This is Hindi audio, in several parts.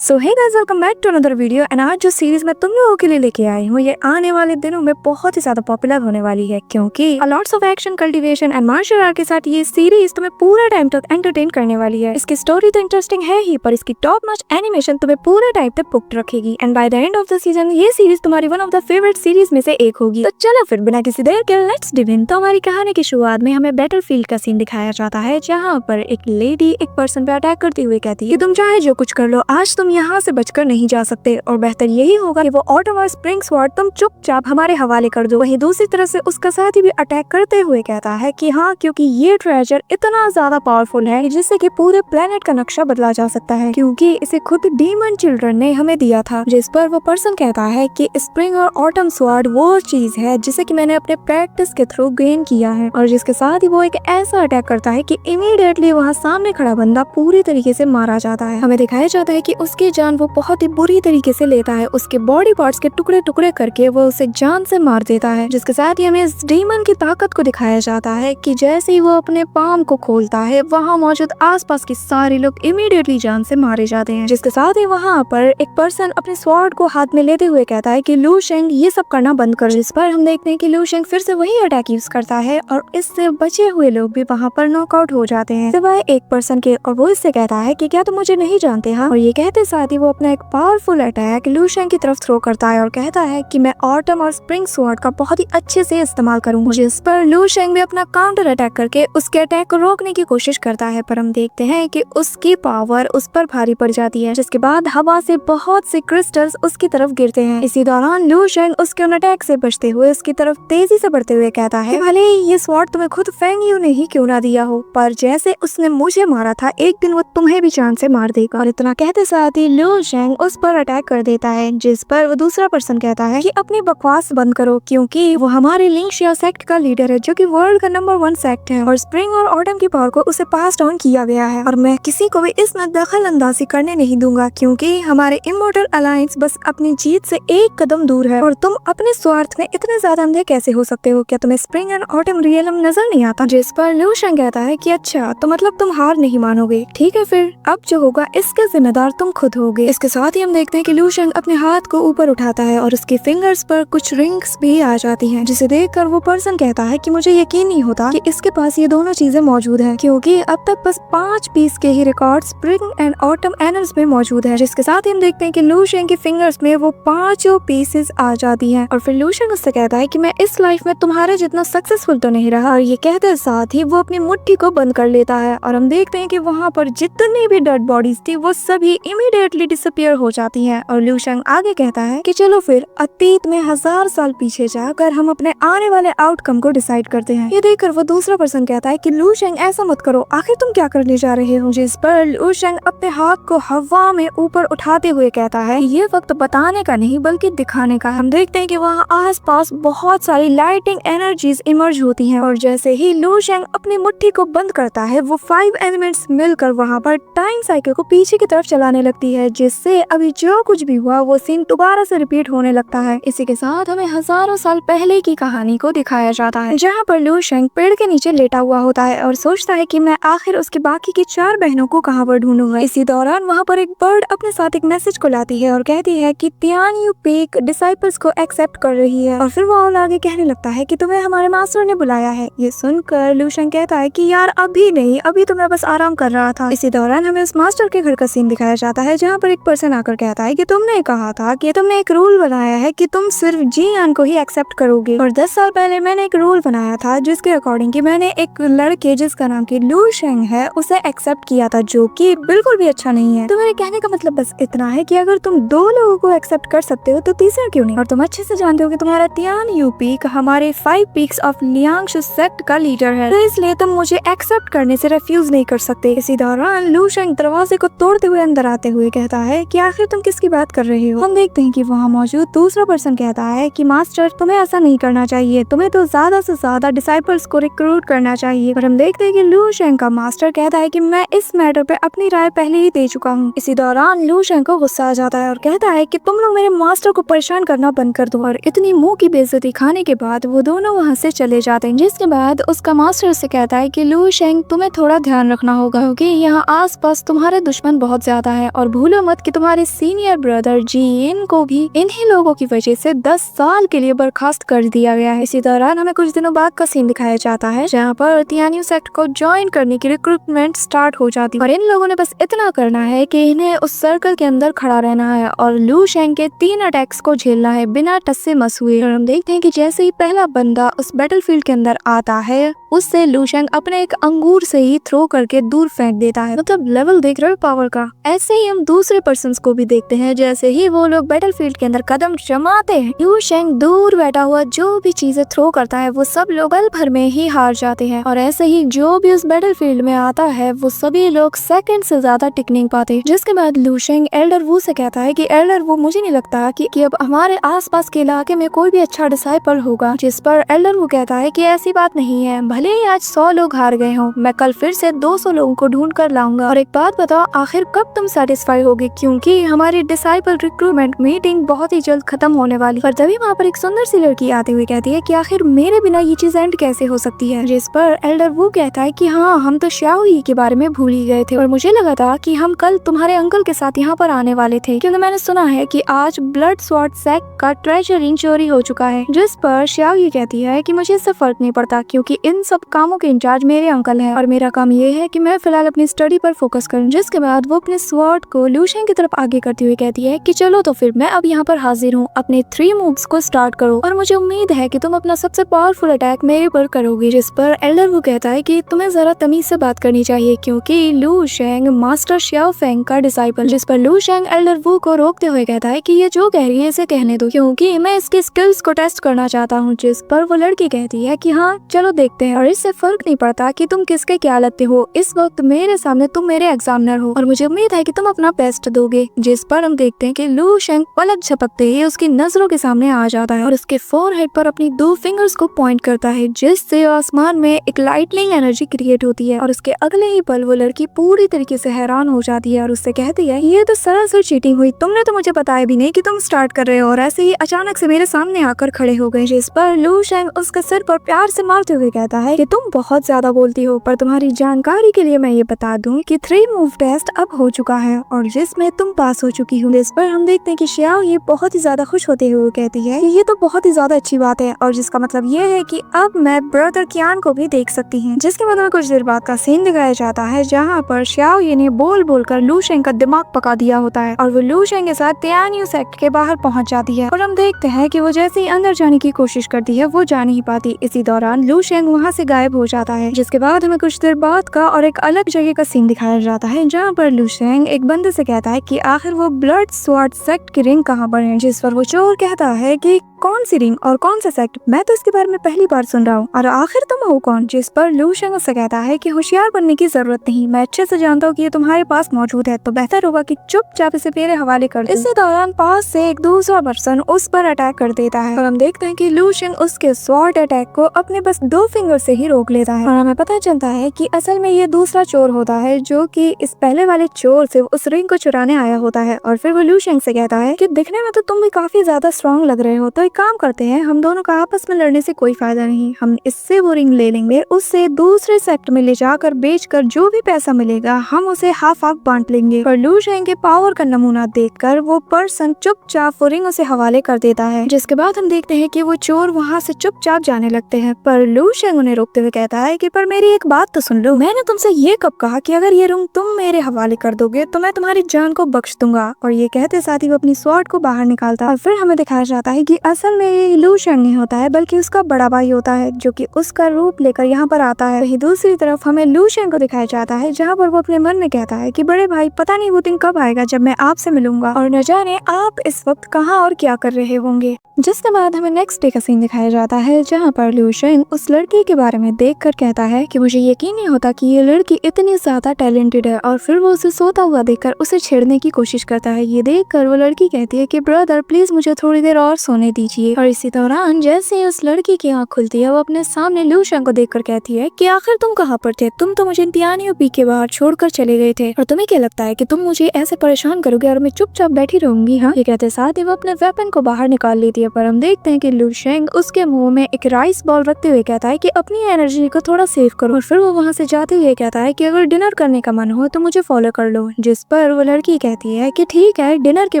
So hey guys, welcome back to another video. And आज जो सीरीज मैं तुम लोगों के लिए लेके आई हूँ ये आने वाले दिनों में बहुत ही ज्यादा पॉपुलर होने वाली है, क्योंकि lots of action, cultivation and martial art के साथ ये सीरीज तुम्हें पूरा टाइम तक एंटरटेन करने वाली है। इसकी स्टोरी तो इंटरेस्टिंग है ही, पर इसकी टॉप नॉच एनिमेशन तुम्हें पूरा टाइम तक पुक्ड रखेगी। And by the end of the season ये सीरीज तुम्हारी one of the favourite series में से एक होगी। तो चलो फिर बिना किसी देर के लेट्स डिव इन। तो हमारी कहानी की शुरुआत में हमें बैटलफील्ड का सीन दिखाया जाता है, जहाँ पर एक लेडी एक पर्सन पे अटैक करते हुए कहती है कि तुम चाहे जो कुछ कर लो, आज तुम यहाँ से बचकर नहीं जा सकते और बेहतर यही होगा कि वो ऑटम और स्प्रिंग स्वॉर्ड तुम चुपचाप हमारे हवाले कर दो। वहीं दूसरी तरफ से उसका साथी भी अटैक करते हुए कहता है कि हाँ, क्योंकि ये ट्रेजर इतना ज्यादा पावरफुल है जिससे कि पूरे प्लेनेट का नक्शा बदला जा सकता है, क्योंकि इसे खुद डीमन चिल्ड्रन ने हमें दिया था। जिस पर वो पर्सन कहता है कि स्प्रिंग और ऑटम स्वॉर्ड वो चीज है जिसे कि मैंने अपने प्रैक्टिस के थ्रू गेन किया है। और जिसके साथ ही वो एक ऐसा अटैक करता है कि इमीडिएटली वहाँ सामने खड़ा बंदा पूरी तरीके से मारा जाता है। हमें दिखाया जाता है कि उसकी जान वो बहुत ही बुरी तरीके से लेता है, उसके बॉडी पार्ट्स के टुकड़े टुकड़े करके वो उसे जान से मार देता है। जिसके साथ ही हमें इस डीमन की ताकत को दिखाया जाता है कि जैसे ही वो अपने पाम को खोलता है, वहाँ मौजूद आसपास के सारे लोग इमीडिएटली जान से मारे जाते हैं। जिसके साथ ही वहाँ पर एक पर्सन अपने स्वॉर्ड को हाथ में लेते हुए कहता है कि लू शेंग ये सब करना बंद कर। जिस पर हम देखते हैं कि लू शेंग फिर से वही अटैक यूज करता है और इससे बचे हुए लोग भी वहाँ पर नॉकआउट हो जाते हैं सिवाय एक पर्सन के, और वो इससे कहता है कि क्या तुम मुझे नहीं जानते? हाँ। और ये कहते साथ ही वो अपना एक पावरफुल अटैक लू शेंग की तरफ थ्रो करता है और कहता है कि मैं ऑटम और स्प्रिंग स्वॉर्ड का बहुत ही अच्छे से इस्तेमाल करूंगा। जिस पर लू शेंग भी अपना काउंटर अटैक करके उसके अटैक को रोकने की कोशिश करता है, पर हम देखते हैं कि उसकी पावर उस पर भारी पड़ जाती है, जिसके बाद हवा से बहुत से क्रिस्टल्स उसकी तरफ गिरते हैं। इसी दौरान लू शेंग उसके उन अटैक से बचते हुए उसकी तरफ तेजी से बढ़ते हुए कहता है, भले ये स्वॉर्ड तुम्हें खुद फेंग यू ने ही क्यों ना दिया हो, पर जैसे उसने मुझे मारा था एक दिन वो तुम्हें भी जान से मार देगा। और इतना कहते साथ ही लू शेंग उस पर अटैक कर देता है, जिस पर वो दूसरा पर्सन कहता है कि अपनी बकवास बंद करो, क्योंकि वो हमारे लिंक्शिया सेक्ट का लीडर है, जो कि वर्ल्ड का नंबर 1 सेक्ट है और स्प्रिंग और ऑटम की पावर को उसे पास डाउन किया गया है और मैं किसी को भी इसमें दखल अंदाजी करने नहीं दूंगा, क्योंकि हमारे इमोर्टल अलायंस बस अपनी जीत से एक कदम दूर है और तुम अपने स्वार्थ में इतने ज्यादा अंधे कैसे हो सकते हो? क्या तुम्हें स्प्रिंग एंड ऑटम रियलम नजर नहीं आता? जिस पर लू शेंग कहता है कि अच्छा, तो मतलब तुम हार नहीं मानोगे, ठीक है फिर अब जो होगा इसके जिम्मेदार तुम खुद होगे। इसके साथ ही हम देखते हैं कि लू शेंग अपने हाथ को ऊपर उठाता है और उसके फिंगर्स पर कुछ रिंग्स भी आ जाती हैं, जिसे देखकर वो पर्सन कहता है कि मुझे यकीन नहीं होता कि इसके पास ये दोनों चीजें मौजूद हैं, क्योंकि अब तक बस 5 पीस के ही record spring and autumn annals में मौजूद है। जिसके साथ ही हम देखते हैं कि लू शेंग के फिंगर्स में वो 5 पीसेस आ जाती हैं और फिर लू शेंग उससे कहता है कि मैं इस लाइफ में तुम्हारे जितना सक्सेसफुल तो नहीं रहा, और ये कहते साथ ही वो अपनी मुट्ठी को बंद कर लेता है और हम देखते हैं कि वहाँ पर जितनी भी डेड बॉडीज थी वो सभी इमीडिएटली डिसअपियर हो जाती हैं। और लू शेंग आगे कहता है कि चलो फिर अतीत में 1000 साल पीछे जाकर हम अपने आने वाले आउटकम को डिसाइड करते हैं। ये देखकर वो दूसरा पर्सन कहता है कि लू शेंग ऐसा मत करो, आखिर तुम क्या करने जा रहे हो? जिस पर लू शेंग अपने हाथ को हवा में ऊपर उठाते हुए कहता है, ये वक्त बताने का नहीं बल्कि दिखाने का। हम देखते हैं कि वहाँ आसपास बहुत सारी लाइटिंग एनर्जीज इमर्ज होती हैं और जैसे ही लू शेंग अपनी मुट्ठी को बंद करता है, वो 5 एलिमेंट्स मिलकर वहाँ पर टाइम साइकिल को पीछे की तरफ चलाने लगती है, जिससे अभी जो कुछ भी हुआ वो सीन दोबारा से रिपीट होने लगता है। इसी के साथ हमें हजारों साल पहले की कहानी को दिखाया जाता है, जहाँ पर लू शेंग पेड़ के नीचे लेटा हुआ होता है और सोचता है कि मैं आखिर उसके बाकी की 4 बहनों को कहाँ पर ढूंढूंगा। इसी दौरान वहाँ पर एक बर्ड अपने साथ एक मैसेज को लाती है और कहती है कि तियान यू पीक डिसाइपल्स को एक्सेप्ट कर रही है, और फिर वो और आगे कहने लगता है कि तुम्हें हमारे मास्टर ने बुलाया है। ये सुनकर लू शेंग कहता है कि यार अभी नहीं, अभी तो मैं बस आराम कर रहा था। इसी दौरान हमें उस मास्टर के घर का सीन दिखाया जाता है, जहाँ पर एक पर्सन आकर कहता है कि तुमने कहा था कि तुमने एक रूल बनाया है कि तुम सिर्फ जियान को ही एक्सेप्ट करोगे, और 10 साल पहले मैंने एक रूल बनाया था जिसके अकॉर्डिंग कि मैंने एक लड़के जिसका नाम की लू शेंग है उसे एक्सेप्ट किया था, जो कि बिल्कुल भी अच्छा नहीं है। तो मेरे कहने का मतलब बस इतना है कि अगर तुम 2 लोगों को एक्सेप्ट कर सकते हो तो तीसरा क्यों नहीं? और तुम अच्छे से जानते हो कि तुम्हारा तियान यू पीक हमारे 5 पीक्स ऑफ लियांगशु सेक्ट का लीडर है, तो इसलिए तुम मुझे एक्सेप्ट करने से रिफ्यूज नहीं कर सकते। इसी दौरान लू शेंग दरवाजे को तोड़ते हुए अंदर आते हुए कहता है कि आखिर तुम किसकी बात कर रहे हो? हम देखते हैं कि वहाँ मौजूद दूसरा पर्सन कहता है कि मास्टर तुम्हें ऐसा नहीं करना चाहिए, तुम्हें तो ज्यादा से ज्यादा डिसाइपल्स को रिक्रूट करना चाहिए। और हम देखते हैं कि लू शेंग का मास्टर कहता है कि मैं इस मैटर पे अपनी राय पहले ही दे चुका हूँ। इसी दौरान लू शेंग को गुस्सा आ जाता है और कहता है कि तुम लोग मेरे मास्टर को परेशान करना बंद कर दो, और इतनी मुंह की बेइज्जती खाने के बाद वो दोनों वहाँ से चले जाते हैं। जिसके बाद उसका मास्टर से कहता है कि लू शेंग तुम्हें थोड़ा ध्यान रखना होगा, क्योंकि यहाँ आस पास तुम्हारे दुश्मन बहुत ज्यादा है और और भूलो मत कि तुम्हारे सीनियर ब्रदर जीन को भी इन्हीं लोगों की वजह से 10 साल के लिए बर्खास्त कर दिया गया है। इसी दौरान हमें कुछ दिनों बाद का सीन दिखाया जाता है जहाँ पर तियान्यू सेक्ट को ज्वाइन करने की रिक्रूटमेंट स्टार्ट हो जाती है और इन लोगों ने बस इतना करना है कि इन्हें उस सर्कल के अंदर खड़ा रहना है और लू शेंग के 3 अटैक्स को झेलना है बिना टस से मस हुए। और हम देखते हैं कि जैसे ही पहला बंदा उस बैटलफील्ड के अंदर आता है उससे लू शेंग अपने एक अंगूर से ही थ्रो करके दूर फेंक देता है। मतलब लेवल देख रहे हो पावर का। ऐसे ही हम दूसरे पर्सन को भी देखते हैं, जैसे ही वो लोग बैटलफील्ड के अंदर कदम जमाते हैं लू शेंग दूर बैठा हुआ जो भी चीजें थ्रो करता है वो सब लोग पल भर में ही हार जाते हैं। और ऐसे ही जो भी उस बैटलफील्ड में आता है वो सभी लोग सेकंड से ज्यादा टिक नहीं पाते। जिसके बाद लू शेंग एल्डर वू से कहता है कि एल्डर वू, मुझे नहीं लगता कि अब हमारे आसपास के इलाके में कोई भी अच्छा डिसाइपल होगा। जिस पर एल्डर वू कहता है कि ऐसी बात नहीं है, भले ही आज 100 लोग हार गए हों, मैं कल फिर से 200 लोगों को ढूंढ कर लाऊंगा। और एक बात बताओ, आखिर कब तुम सेटिस्फाई होगे, क्योंकि हमारी डिसाइपल रिक्रूटमेंट मीटिंग बहुत ही जल्द खत्म होने वाली। पर तभी वहाँ पर एक सुंदर सी लड़की आती हुई कहती है कि आखिर मेरे बिना ये चीज एंड कैसे हो सकती है। जिस पर एल्डर वू कहता है कि हाँ, हम तो शाओ ही के बारे में भूल ही गए थे और मुझे लगा था कि हम कल तुम्हारे अंकल के साथ यहाँ पर आने वाले थे, क्योंकि मैंने सुना है कि आज ब्लड स्वॉर्ड सेक्ट का ट्रेजर इन चोरी हो चुका है। जिस पर शाओ ये कहती है कि मुझे इससे फर्क नहीं पड़ता, क्योंकि इन सब कामों के इंचार्ज मेरे अंकल हैं और मेरा काम ये है कि मैं फिलहाल अपनी स्टडी पर फोकस करूं। जिसके बाद वो अपने स्वॉर्ड को लू शेंग की तरफ आगे करती हुई कहती है कि चलो तो फिर मैं अब यहाँ पर हाजिर हूँ, अपने 3 मूव्स को स्टार्ट करो और मुझे उम्मीद है कि तुम अपना सबसे पावरफुल अटैक मेरे पर करोगे। जिस पर एल्डर वू कहता है कि तुम्हें जरा तमीज से बात करनी चाहिए, क्योंकि लू शेंग मास्टर शाओ फेंग का डिसाइपल। जिस पर लू शेंग एल्डर वू को रोकते हुए कहता है कि ये जो कह रही है इसे कहने दो, क्योंकि मैं इसकी स्किल्स को टेस्ट करना चाहता हूँ। जिस पर वो लड़की कहती है कि हाँ चलो देखते हैं, और इससे फर्क नहीं पड़ता कि तुम किसके क्या लगते हो, इस वक्त मेरे सामने तुम मेरे एग्जामिनर हो और मुझे उम्मीद है कि तुम अपना बेस्ट दोगे। जिस पर हम देखते हैं कि लू शेंग पलक झपकते ही उसकी नजरों के सामने आ जाता है और उसके फोरहेड पर अपनी 2 फिंगर्स को पॉइंट करता है, जिससे आसमान में एक लाइटनिंग एनर्जी क्रिएट होती है। और उसके अगले ही पल वो लड़की पूरी तरीके से हैरान हो जाती है और उससे कहती है ये तो सरासर चीटिंग हुई, तुमने तो मुझे बताया भी नहीं कि तुम स्टार्ट कर रहे हो और ऐसे ही अचानक से मेरे सामने आकर खड़े हो गए। जिस पर लू शेंग उसके सिर पर प्यार से मारते हुए कहता है कि तुम बहुत ज्यादा बोलती हो, पर तुम्हारी जानकारी के लिए मैं ये बता दूं कि 3 मूव टेस्ट अब हो चुका है और जिसमें तुम पास हो चुकी हो। इस पर हम देखते हैं कि शाओ ये बहुत ही ज्यादा खुश होते हुए कहती है कि ये तो बहुत ही ज्यादा अच्छी बात है और जिसका मतलब ये है कि अब मैं ब्रदर कियान को भी देख सकती हूँ। जिसके बाद में कुछ देर बाद का सीन दिखाया जाता है जहाँ पर शाओ ये ने बोल बोलकर लू शेंग का दिमाग पका दिया होता है और वो लू शेंग के साथ तियान्यू सेक्ट के बाहर पहुंच जाती है और हम देखते हैं कि वो जैसे ही अंदर जाने की कोशिश करती है वो जा नहीं पाती। इसी दौरान लू शेंग वहाँ से गायब हो जाता है। जिसके बाद हमें कुछ देर बाद का और एक अलग जगह का सीन दिखाया जाता है जहाँ पर लू शेंग एक बंदे से कहता है कि आखिर वो ब्लड स्वॉर्ड सेक्ट की रिंग कहाँ पर है। जिस पर वो चोर कहता है कि कौन सी रिंग और कौन सा सेक्ट, मैं तो इसके बारे में पहली बार सुन रहा हूँ और आखिर तुम हो कौन। जिस पर लू शेंग उससे कहता है कि होशियार बनने की जरूरत नहीं, मैं अच्छे से जानता हूँ कि ये तुम्हारे पास मौजूद है, तो बेहतर होगा कि चुपचाप इसे मेरे हवाले कर दो। इसी दौरान पास से एक दूसरा पर्सन उस पर अटैक कर देता है और हम देखते हैं कि लू शेंग उसके स्वॉर्ड अटैक को अपने बस 2 फिंगर से ही रोक लेता है और हमें पता चलता है कि असल में ये दूसरा चोर होता है जो कि इस पहले वाले चोर से उस रिंग को चुराने आया होता है। और फिर वो लू शेंग से कहता है कि दिखने में तो तुम भी काफी ज्यादा स्ट्रॉन्ग लग रहे हो, तो एक काम करते हैं, हम दोनों का आपस में लड़ने से कोई फायदा नहीं, हम इससे वो रिंग ले लेंगे, उससे दूसरे सेक्ट में ले जाकर बेचकर जो भी पैसा मिलेगा हम उसे हाफ हाफ बांट लेंगे। और लू शेंग के पावर का नमूना देखकर वो पर्सन चुपचाप वो रिंग उसे हवाले कर देता है। जिसके बाद हम देखते हैं कि वो चोर वहाँ से चुपचाप जाने लगते हैं, पर लू शेंग उन्हें रोकते हुए कहता है कि पर मेरी एक बात तो सुन लो, मैंने तुमसे ये कब कहा कि अगर ये रिंग तुम मेरे हवाले कर दोगे तो मैं तुम्हारी जान को बख्श दूंगा। और ये कहते साथ ही वो अपनी स्वॉर्ड को बाहर निकालता है और फिर हमें दिखाया जाता है कि असल में ये लू शेंग नहीं होता है बल्कि उसका बड़ा भाई होता है जो कि उसका रूप लेकर यहाँ पर आता है। वही दूसरी तरफ हमें लू शेंग को दिखाया जाता है जहाँ पर वो अपने मन में कहता है कि बड़े भाई पता नहीं वो दिन कब आएगा जब मैं आपसे मिलूंगा और न जाने आप इस वक्त कहाँ और क्या कर रहे होंगे। जिसके बाद हमें नेक्स्ट डे का सीन दिखाया जाता है जहाँ पर लू शेंग उस लड़की के बारे में देखकर कहता है कि मुझे यकीन नहीं होता कि ये लड़की इतनी ज्यादा टैलेंटेड है और फिर वो उसे सोता हुआ देखकर उसे छेड़ने की कोशिश करता है। ये देखकर वो लड़की कहती है कि ब्रदर प्लीज मुझे थोड़ी देर और सोने दीजिए। कीजिए। और इसी दौरान जैसे उस लड़की की आँख खुलती है वो अपने सामने लू शेंग को देखकर कहती है कि आखिर तुम कहाँ पर थे, तुम तो मुझे पियानो पी के बाहर छोड़कर चले गए थे और तुम्हें क्या लगता है कि तुम मुझे ऐसे परेशान करोगे और मैं चुपचाप बैठी रहूंगी। हाँ, ये कहते साथ ही वो अपने वेपन को बाहर निकाल लेती है, पर हम देखते हैं कि लू शेंग उसके मुंह में एक राइस बॉल रखते हुए कहता है कि अपनी एनर्जी को थोड़ा सेव करो। और फिर वो वहाँ से जाते हुए कहता है कि अगर डिनर करने का मन हो तो मुझे फॉलो कर लो। जिस पर वो लड़की कहती है कि ठीक है, डिनर के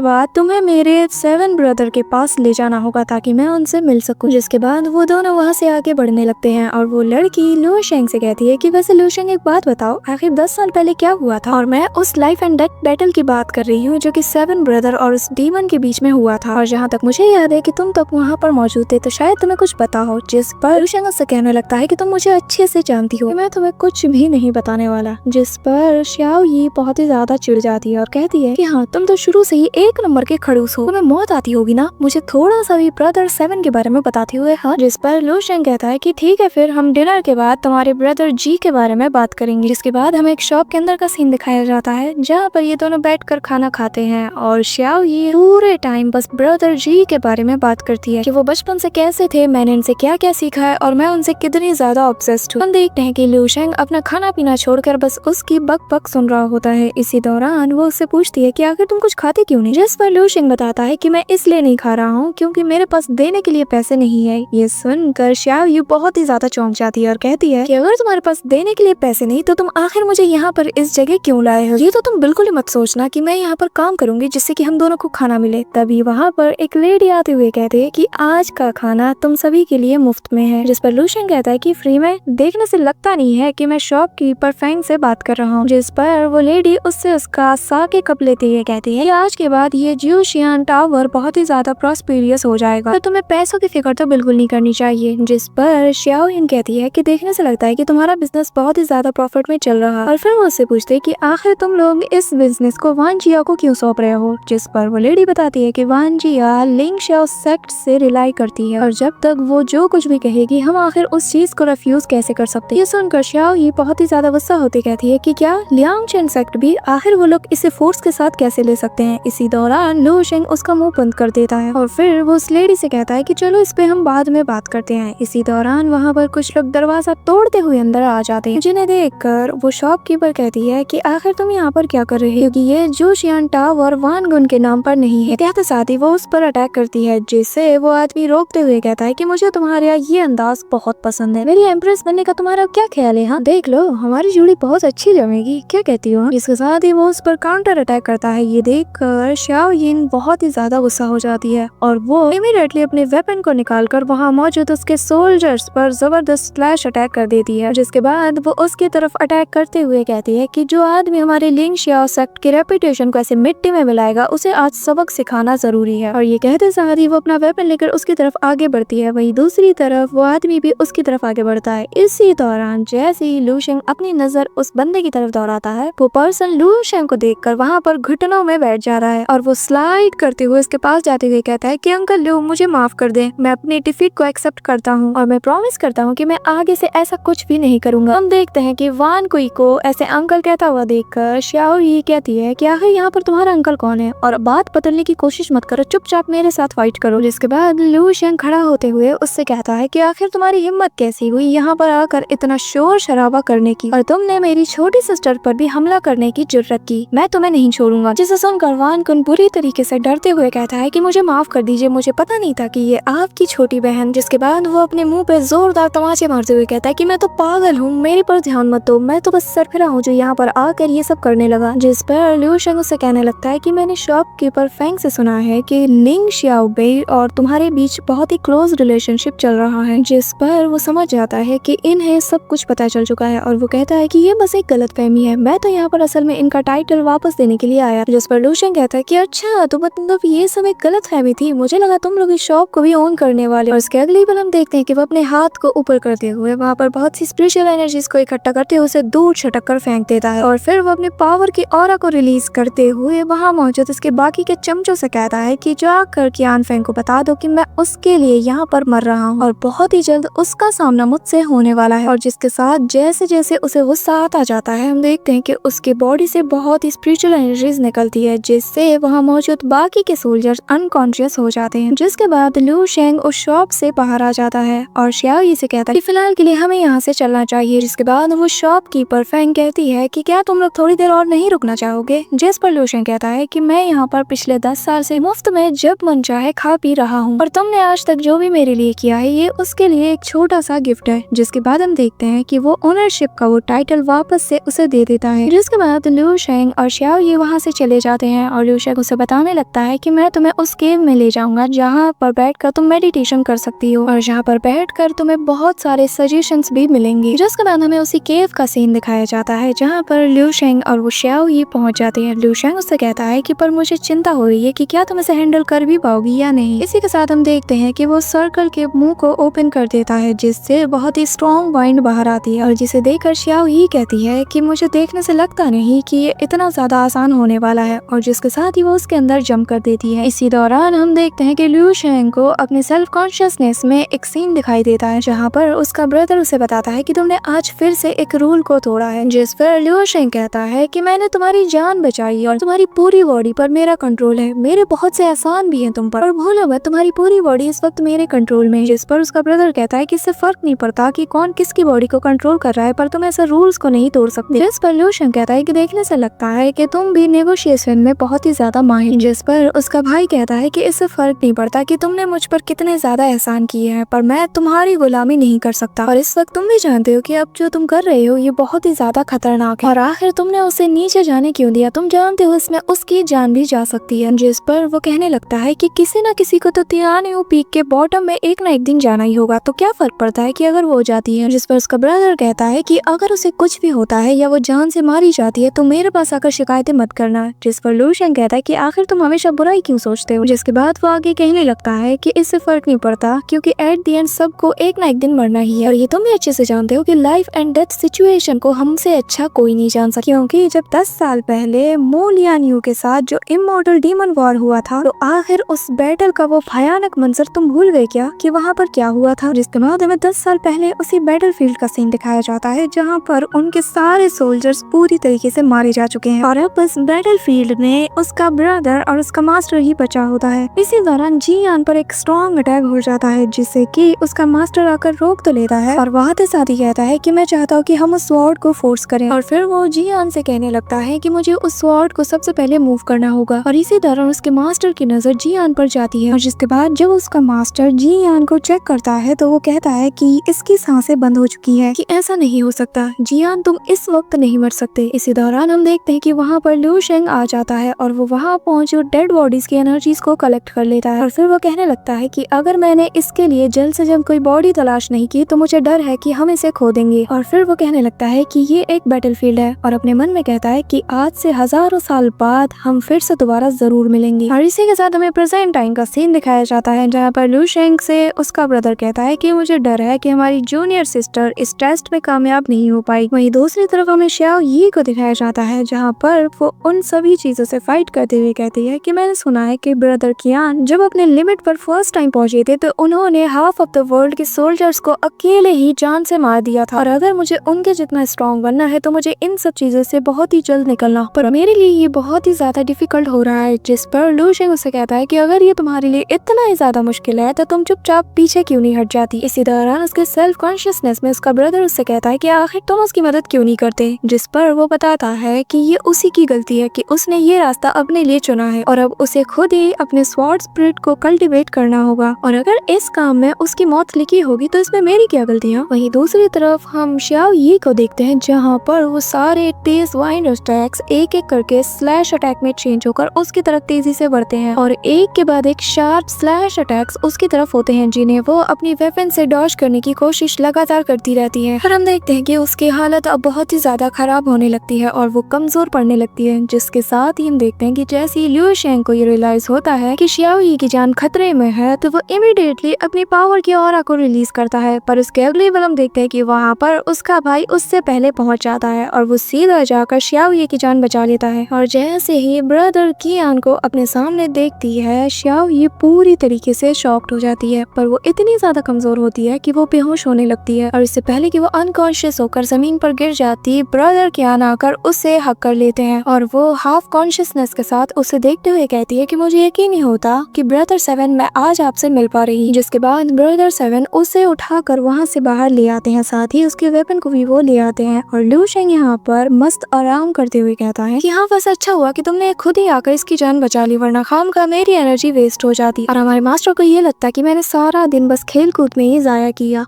बाद तुम्हें मेरे 7 ब्रदर के पास ले जाना होगा ताकि मैं उनसे मिल सकूं। जिसके बाद वो दोनों वहाँ से आगे बढ़ने लगते हैं और वो लड़की लू शेंग से कहती है कि वैसे लू शेंग एक बात बताओ, आखिर 10 साल पहले क्या हुआ था? और मैं उस लाइफ एंड डेथ बैटल की बात कर रही हूँ जो कि 7 ब्रदर और उस डीमन के बीच में हुआ था, और जहाँ तक मुझे याद है कि तुम तक वहाँ पर मौजूद थे तो शायद तुम्हें कुछ पता हो। जिस पर लू शेंग उससे कहने लगता है कि तुम मुझे अच्छे से जानती हो, मैं तुम्हें कुछ भी नहीं बताने वाला। जिस पर शाओ यी बहुत ही ज्यादा चिढ़ जाती है और कहती है कि हाँ, तुम तो शुरू से ही एक नंबर के खड़ूस हो, तुम्हें मौत आती होगी ना मुझे थोड़ा सा भी ब्रदर 7 के बारे में बताते हुए। हाँ, जिस पर लू शेंग कहता है कि ठीक है, फिर हम डिनर के बाद तुम्हारे ब्रदर जी के बारे में बात करेंगे। जिसके बाद हमें एक शॉप के अंदर का सीन दिखाया जाता है जहाँ पर ये दोनों बैठकर खाना खाते हैं और शाओ ये पूरे टाइम बस ब्रदर जी के बारे में बात करती है कि वो बचपन से कैसे थे, मैंने इनसे क्या क्या सीखा है और मैं उनसे कितनी ज्यादा ऑब्सेस्ड हूँ। हम देखते हैं कि लू शेंग अपना खाना पीना छोड़कर बस उसकी बक बक सुन रहा होता है। इसी दौरान वो उससे पूछती है कि आखिर तुम कुछ खाते क्यों नहीं? जिस पर लू शेंग बताता है कि मैं इसलिए नहीं खा रहा हूँ क्योंकि मेरे पास देने के लिए पैसे नहीं है। ये सुनकर शाओ यू बहुत ही ज्यादा चौंक जाती है और कहती है कि अगर तुम्हारे पास देने के लिए पैसे नहीं तो तुम आखिर मुझे यहाँ पर इस जगह क्यों लाए हो? ये तो तुम बिल्कुल ही मत सोचना कि मैं यहाँ पर काम करूंगी जिससे कि हम दोनों को खाना मिले। तभी वहाँ पर एक लेडी आते हुए कहते हैं कि आज का खाना तुम सभी के लिए मुफ्त में है। जिस पर लू शेंग कहता है कि फ्री में? देखने से लगता नहीं है कि मैं शॉपकीपर फैंग से बात कर रहा हूँ। जिस पर वो लेडी उससे उसका साके कप लेते हुए कहती है कि आज के बाद ये ज्यूशियान टावर बहुत ही ज्यादा प्रॉस्पेरियस हो जाएगा तो तुम्हें पैसों की फिक्र तो बिल्कुल नहीं करनी चाहिए। जिस पर शाओ यिन कहती है कि देखने से लगता है कि तुम्हारा बिजनेस बहुत ही ज्यादा प्रॉफिट में चल रहा है। और फिर वो उससे पूछते हैं कि आखिर तुम लोग इस बिजनेस को वान जिया को क्यों सौंप रहे हो? जिस पर वो लेडी बताती है कि वान जिया लिंग शाओ सेक्ट से रिलाई करती है और जब तक वो जो कुछ भी कहेगी हम आखिर उस चीज को रिफ्यूज कैसे कर सकते हैं। ये सुनकर शाओ ये बहुत ही ज्यादा गुस्सा होते कहती है कि क्या लियांग चेन सेक्ट भी? आखिर वो लोग इसे फोर्स के साथ कैसे ले सकते हैं? इसी दौरान लू शेंग उसका मुंह बंद कर देता है और फिर वो उस लेडी से कहता है कि चलो इस पे हम बाद में बात करते हैं। इसी दौरान वहाँ पर कुछ लोग दरवाजा तोड़ते हुए अंदर आ जाते हैं जिन्हें देखकर वो शॉपकीपर कहती है कि आखिर तुम यहाँ पर क्या कर रहे हो, क्योंकि ये जोशियान टावर वान गुन के नाम पर नहीं है। इत्यादि साथ ही वो उस पर अटैक करती है जिससे वो आदमी रोकते हुए कहता है कि मुझे तुम्हारा ये अंदाज बहुत पसंद है, मेरी एम्प्रेस बनने का तुम्हारा क्या ख्याल है? हाँ, देख लो हमारी जोड़ी बहुत अच्छी जमेगी, क्या कहती हो? इसके साथ ही वो उस पर काउंटर अटैक करता है। ये देखकर शाओ यिन बहुत ही ज्यादा गुस्सा हो जाती है और वो इमीडिएटली अपने वेपन को निकालकर वहाँ मौजूद उसके सोल्जर्स पर जबरदस्त स्लैश अटैक कर देती है। जिसके बाद वो उसकी तरफ अटैक करते हुए कहती है कि जो आदमी हमारे लिंग शाओ सेक्ट की रेपुटेशन को ऐसे मिट्टी में मिलाएगा उसे आज सबक सिखाना जरूरी है। और ये कहते साथ ही वो अपना वेपन लेकर उसकी तरफ आगे बढ़ती है। वही दूसरी तरफ वो आदमी भी उसकी तरफ आगे बढ़ता है। इसी दौरान जैसे ही लू शेंग अपनी नजर उस बंदे की तरफ दौड़ाता है वो पर्सन लू शेंग को देखकर वहाँ पर घुटनों में बैठ जा रहा है और वो स्लाइड करते हुए उसके पास जाते हुए कहता है कि अंकल लू, मुझे माफ कर दे, मैं अपनी डिफीट को एक्सेप्ट करता हूँ और मैं प्रॉमिस करता हूँ कि मैं आगे से ऐसा कुछ भी नहीं करूंगा। हम देखते हैं कि वान कुई को ऐसे अंकल कहता हुआ देखकर शाओ यी कहती है कि आखिर यहाँ पर तुम्हारा अंकल कौन है और बात बदलने की कोशिश मत करो, चुपचाप मेरे साथ फाइट करो। जिसके बाद लू शेंग खड़ा होते हुए उससे कहता है कि आखिर तुम्हारी हिम्मत कैसी हुई यहाँ पर आकर इतना शोर शराबा करने की, और तुमने मेरी छोटी सिस्टर पर भी हमला करने की जुर्रत की, मैं तुम्हें नहीं छोड़ूंगा। जिसे सुनकर वान कुन बुरी तरीके से डरते हुए कहता है कि मुझे माफ कर दीजिए, मुझे पता नहीं था कि ये आपकी छोटी बहन। जिसके बाद वो अपने मुंह पे जोरदार तमाचे मारते हुए कहता है कि मैं तो पागल हूँ, मेरे पर ध्यान मत दो, मैं तो बस सरफिरा हूँ जो यहाँ पर आकर ये सब करने लगा। जिस पर लू शेंग उससे कहने लगता है कि मैंने शॉपकीपर फैंग से सुना है कि लिंग शाओ बेई और तुम्हारे बीच बहुत ही क्लोज रिलेशनशिप चल रहा है। जिस पर वो समझ जाता है कि इन्हें सब कुछ पता चल चुका है और वो कहता है कि ये बस एक गलतफहमी है, मैं तो यहाँ पर असल में इनका टाइटल वापस देने के लिए आया। जिस पर लू शेंग कहता है कि अच्छा, तो मतलब ये सब एक गलतफहमी थी, मुझे लगा तुम लोग इस शॉप को भी ओन करने वाले। और उसके अगली पल हम देखते हैं कि वो अपने हाथ को ऊपर करते हुए वहाँ पर बहुत सी स्पिरिचुअल एनर्जीज को इकट्ठा करते हुए उसे दूर छटक कर फेंक देता है और फिर वो अपने पावर की ऑरा को रिलीज करते हुए वहाँ मौजूद उसके बाकी के चमचों से कहता है कि जाकर कियान फेंग को बता दो कि मैं उसके लिए यहाँ पर मर रहा हूँ और बहुत ही जल्द उसका सामना मुझसे होने वाला है। और जिसके साथ जैसे जैसे उसे गुस्सा आता जाता है हम देखते हैं कि उसके बॉडी से बहुत ही स्पिरिचुअल एनर्जीज निकलती है जिससे वहाँ मौजूद बाकी के सोल्जर्स अनकॉन्शियस हो जाते हैं। जिसके बाद लू शेंग उस शॉप से बाहर आ जाता है और xiao yi से कहता है कि फिलहाल के लिए हमें यहाँ से चलना चाहिए। जिसके बाद वो शॉपकीपर फैंग कहती है कि क्या तुम लोग थोड़ी देर और नहीं रुकना चाहोगे, जिस पर लू शेंग कहता है कि मैं यहाँ पर पिछले 10 साल से मुफ्त में जब मन चाहे खा पी रहा हूँ और तुमने आज तक जो भी मेरे लिए किया है ये उसके लिए एक छोटा सा गिफ्ट है। जिसके बाद हम देखते हैं कि वो ओनरशिप का वो टाइटल वापस से उसे दे देता है। जिसके बाद लू शेंग और xiao yi वहाँ से चले जाते हैं और लू शेंग उसे बताने लगता है कि मैं तुम्हें उस केव में ले जाऊंगा जहाँ पर बैठकर तुम मेडिटेशन कर सकती हो और जहाँ पर बैठकर तुम्हें बहुत सारे सजेशंस भी मिलेंगे। जिसके बाद हमें उसी केव का सीन दिखाया जाता है जहाँ पर लू शेंग और वो xiao yi पहुँच जाते हैं। लू शेंग उससे कहता है कि पर मुझे चिंता हो रही है कि क्या तुम इसे हैंडल कर भी पाओगी या नहीं। इसी के साथ हम देखते हैं कि वो सर्कल के मुंह को ओपन कर देता है जिससे बहुत ही स्ट्रॉन्ग वाइंड बाहर आती है और जिसे देखकर xiao yi कहती है कि मुझे देखने से लगता नहीं कि ये इतना ज्यादा आसान होने वाला है और जिसके साथ ही वो उसके अंदर जंप कर देती है। इसी दौरान हम देखते हैं कि लू शेंग को अपने सेल्फ कॉन्शियसनेस में एक सीन दिखाई देता है जहाँ पर उसका ब्रदर उसे बताता है कि तुमने आज फिर से एक रूल को तोड़ा है। जिस पर लू शेंग कहता है कि मैंने तुम्हारी जान बचाई और तुम्हारी पूरी बॉडी पर मेरा कंट्रोल है, मेरे बहुत से एहसान भी हैं तुम पर और भूलो मत तुम्हारी पूरी बॉडी इस वक्त मेरे कंट्रोल में है। जिस पर उसका ब्रदर कहता है कि इससे फर्क नहीं पड़ता कि कौन किसकी बॉडी को कंट्रोल कर रहा है पर तुम ऐसे रूल्स को नहीं तोड़ सकते। जिस पर लू शेंग कहता है कि देखने से लगता है कि तुम भी नेगोशिएशन में बहुत ही ज्यादा माहिर। जिस पर उसका भाई कहता है कि इससे फर्क नहीं पड़ता कि तुमने मुझ पर कितने ज्यादा एहसान किए हैं पर मैं तुम्हारी गुलामी नहीं कर सकता और इस वक्त तुम भी जानते हो कि अब जो तुम कर रहे हो ये बहुत ही ज्यादा खतरनाक है और आखिर तुमने उसे नीचे जाने क्यों दिया, तुम जानते हो इसमें उसकी जान भी जा सकती है। जिस पर वो कहने लगता है कि किसी न किसी को तो तियानियो पीक के बॉटम में एक ना एक दिन जाना ही होगा, तो क्या फर्क पड़ता है कि अगर वो जाती है। जिस पर उसका ब्रदर कहता है कि अगर उसे कुछ भी होता है या वो जान से मारी जाती है तो मेरे पास आकर शिकायतें मत करना। जिस पर लू शेंग कहता है कि आखिर तुम हमेशा बुराई क्यों सोचते हो। जिसके बाद वो आगे कहने लगता है कि इससे फर्क नहीं पड़ता क्योंकि एट द एंड सबको एक ना एक दिन मरना ही है और ये तुम भी अच्छे से जानते हो कि लाइफ एंड डेथ सिचुएशन को हमसे अच्छा कोई नहीं जान सकता। क्योंकि जब 10 साल पहले मो लियानियो के साथ जो इमॉर्टल डीमन वॉर हुआ था तो आखिर उस बैटल का वो भयानक मंजर तुम भूल गए क्या कि वहाँ पर क्या हुआ था। जिसके बाद हमें 10 साल पहले उसी बैटल फील्ड का सीन दिखाया जाता है जहाँ पर उनके सारे सोल्जर्स पूरी तरीके से मारे जा चुके हैं और अब बस बैटल फील्ड में उसका ब्रदर और उसका मास्टर ही बचा होता है। इसी दौरान जियान पर एक स्ट्रॉन्ग अटैक हो जाता है जिससे कि उसका मास्टर आकर रोक तो लेता है और वहाँ साथ ही कहता है कि मैं चाहता हूँ कि हम उस स्वॉर्ड को फोर्स करें और फिर वो जियान से कहने लगता है कि मुझे उस स्वॉर्ड को सबसे पहले मूव करना होगा और इसी दौरान उसके मास्टर की नजर जियान पर जाती है और जिसके बाद जब उसका मास्टर जियान को चेक करता है तो वो कहता है कि इसकी सांसें बंद हो चुकी है, कि ऐसा नहीं हो सकता जियान, तुम इस वक्त नहीं मर सकते। इसी दौरान हम देखते हैं कि वहाँ पर लू शेंग आ जाता है और वो वहाँ पहुँच डेड बॉडीज की एनर्जीज को कलेक्ट कर लेता है और फिर वो कहने लगता है कि अगर मैंने इसके लिए जल्द से जल्द कोई बॉडी तलाश नहीं की तो मुझे डर है कि हम इसे खो देंगे। और फिर वो कहने लगता है कि ये एक बैटलफील्ड है और अपने मन में कहता है कि आज से हजारों साल बाद हम फिर से दोबारा जरूर मिलेंगे। और इसी के साथ हमें प्रेजेंट टाइम का सीन दिखाया जाता है जहाँ पर लू शेंग से उसका ब्रदर कहता है कि मुझे डर है कि हमारी जूनियर सिस्टर इस टेस्ट में कामयाब नहीं हो पाई। वहीं दूसरी तरफ हमें xiao yi को दिखाया जाता है जहाँ पर वो उन सभी चीजों से फाइट करते हुए कहती है कि मैंने सुना है कि ब्रदर कियान जब अपने लिमिट पर फर्स्ट टाइम पहुंचे थे तो उन्होंने हाफ ऑफ द वर्ल्ड के सोल्जर्स को अकेले ही जान से मार दिया था और अगर मुझे उनके जितना स्ट्रॉन्ग बनना है तो मुझे इन सब चीजों से बहुत ही जल्द निकलना, पर मेरे लिए ये बहुत ही ज्यादा डिफिकल्ट हो रहा है। जिस पर लू शेंग उससे कहता है कि अगर ये तुम्हारे लिए इतना ही ज्यादा मुश्किल है तो तुम चुपचाप पीछे क्यों नहीं हट जाती। इसी दौरान उसके सेल्फ कॉन्शियसनेस में उसका ब्रदर उससे कहता है कि आखिर तुम उसकी मदद क्यों नहीं करते। जिस पर वो बताता है कि ये उसी की गलती है कि उसने ये रास्ता अपने लिए चुना है और अब उसे खुद ही अपने स्वॉर्ड स्पिरिट को कल्टीवेट करना होगा और अगर इस काम में उसकी मौत लिखी होगी तो इसमें मेरी क्या गलतियाँ। वहीं दूसरी तरफ हम xiao yi को देखते हैं जहाँ पर वो सारे तेज वाइंड अटैक्स एक एक करके स्लैश अटैक में चेंज होकर उसकी तरफ तेजी से बढ़ते हैं और एक के बाद एक शार्प स्लैश अटैक्स उसकी तरफ होते हैं जिन्हें वो अपनी वेपन से डॉज करने की कोशिश लगातार करती रहती है। और हम देखते हैं कि उसकी हालत अब बहुत ही ज्यादा खराब होने लगती है और वो कमजोर पड़ने लगती है। जिसके साथ ही हम देखते हैं कि जैसे ही लू शेंग को ये रियलाइज होता है कि xiao yi की जान खतरे में है तो वो इमीडिएटली अपनी पावर की ऑरा को रिलीज करता है, पर उसके अगले पल हम देखते हैं कि वहाँ पर उसका भाई उससे पहले पहुंच जाता है और वो सीधा जाकर xiao yi की जान बचा लेता है। और जैसे ही ब्रदर कियान को अपने सामने देखती है xiao yi पूरी तरीके से शॉक्ड हो जाती है, पर वो इतनी ज्यादा कमजोर होती है कि वो बेहोश होने लगती है और इससे पहले कि वो अनकॉन्शियस होकर जमीन पर गिर जाती ब्रदर कियान आकर उसे हक कर लेते हैं और वो हाफ कॉन्शियसनेस के साथ उसे देखते हुए कहती है कि मुझे यकीन नहीं होता कि ब्रदर ब्रदर 7 मैं आज आपसे मिल पा रही। जिसके बाद ब्रदर 7 उसे उठाकर वहाँ से बाहर ले आते हैं, साथ ही उसके वेपन को भी वो ले आते हैं। और लू शेंग यहाँ पर मस्त आराम करते हुए कहता है कि हाँ बस अच्छा हुआ कि तुमने खुद ही आकर इसकी जान बचा ली, वरना खाम का मेरी एनर्जी वेस्ट हो जाती। और हमारे मास्टर को ये लगता है कि मैंने सारा दिन बस खेल कूद में ही जाया किया।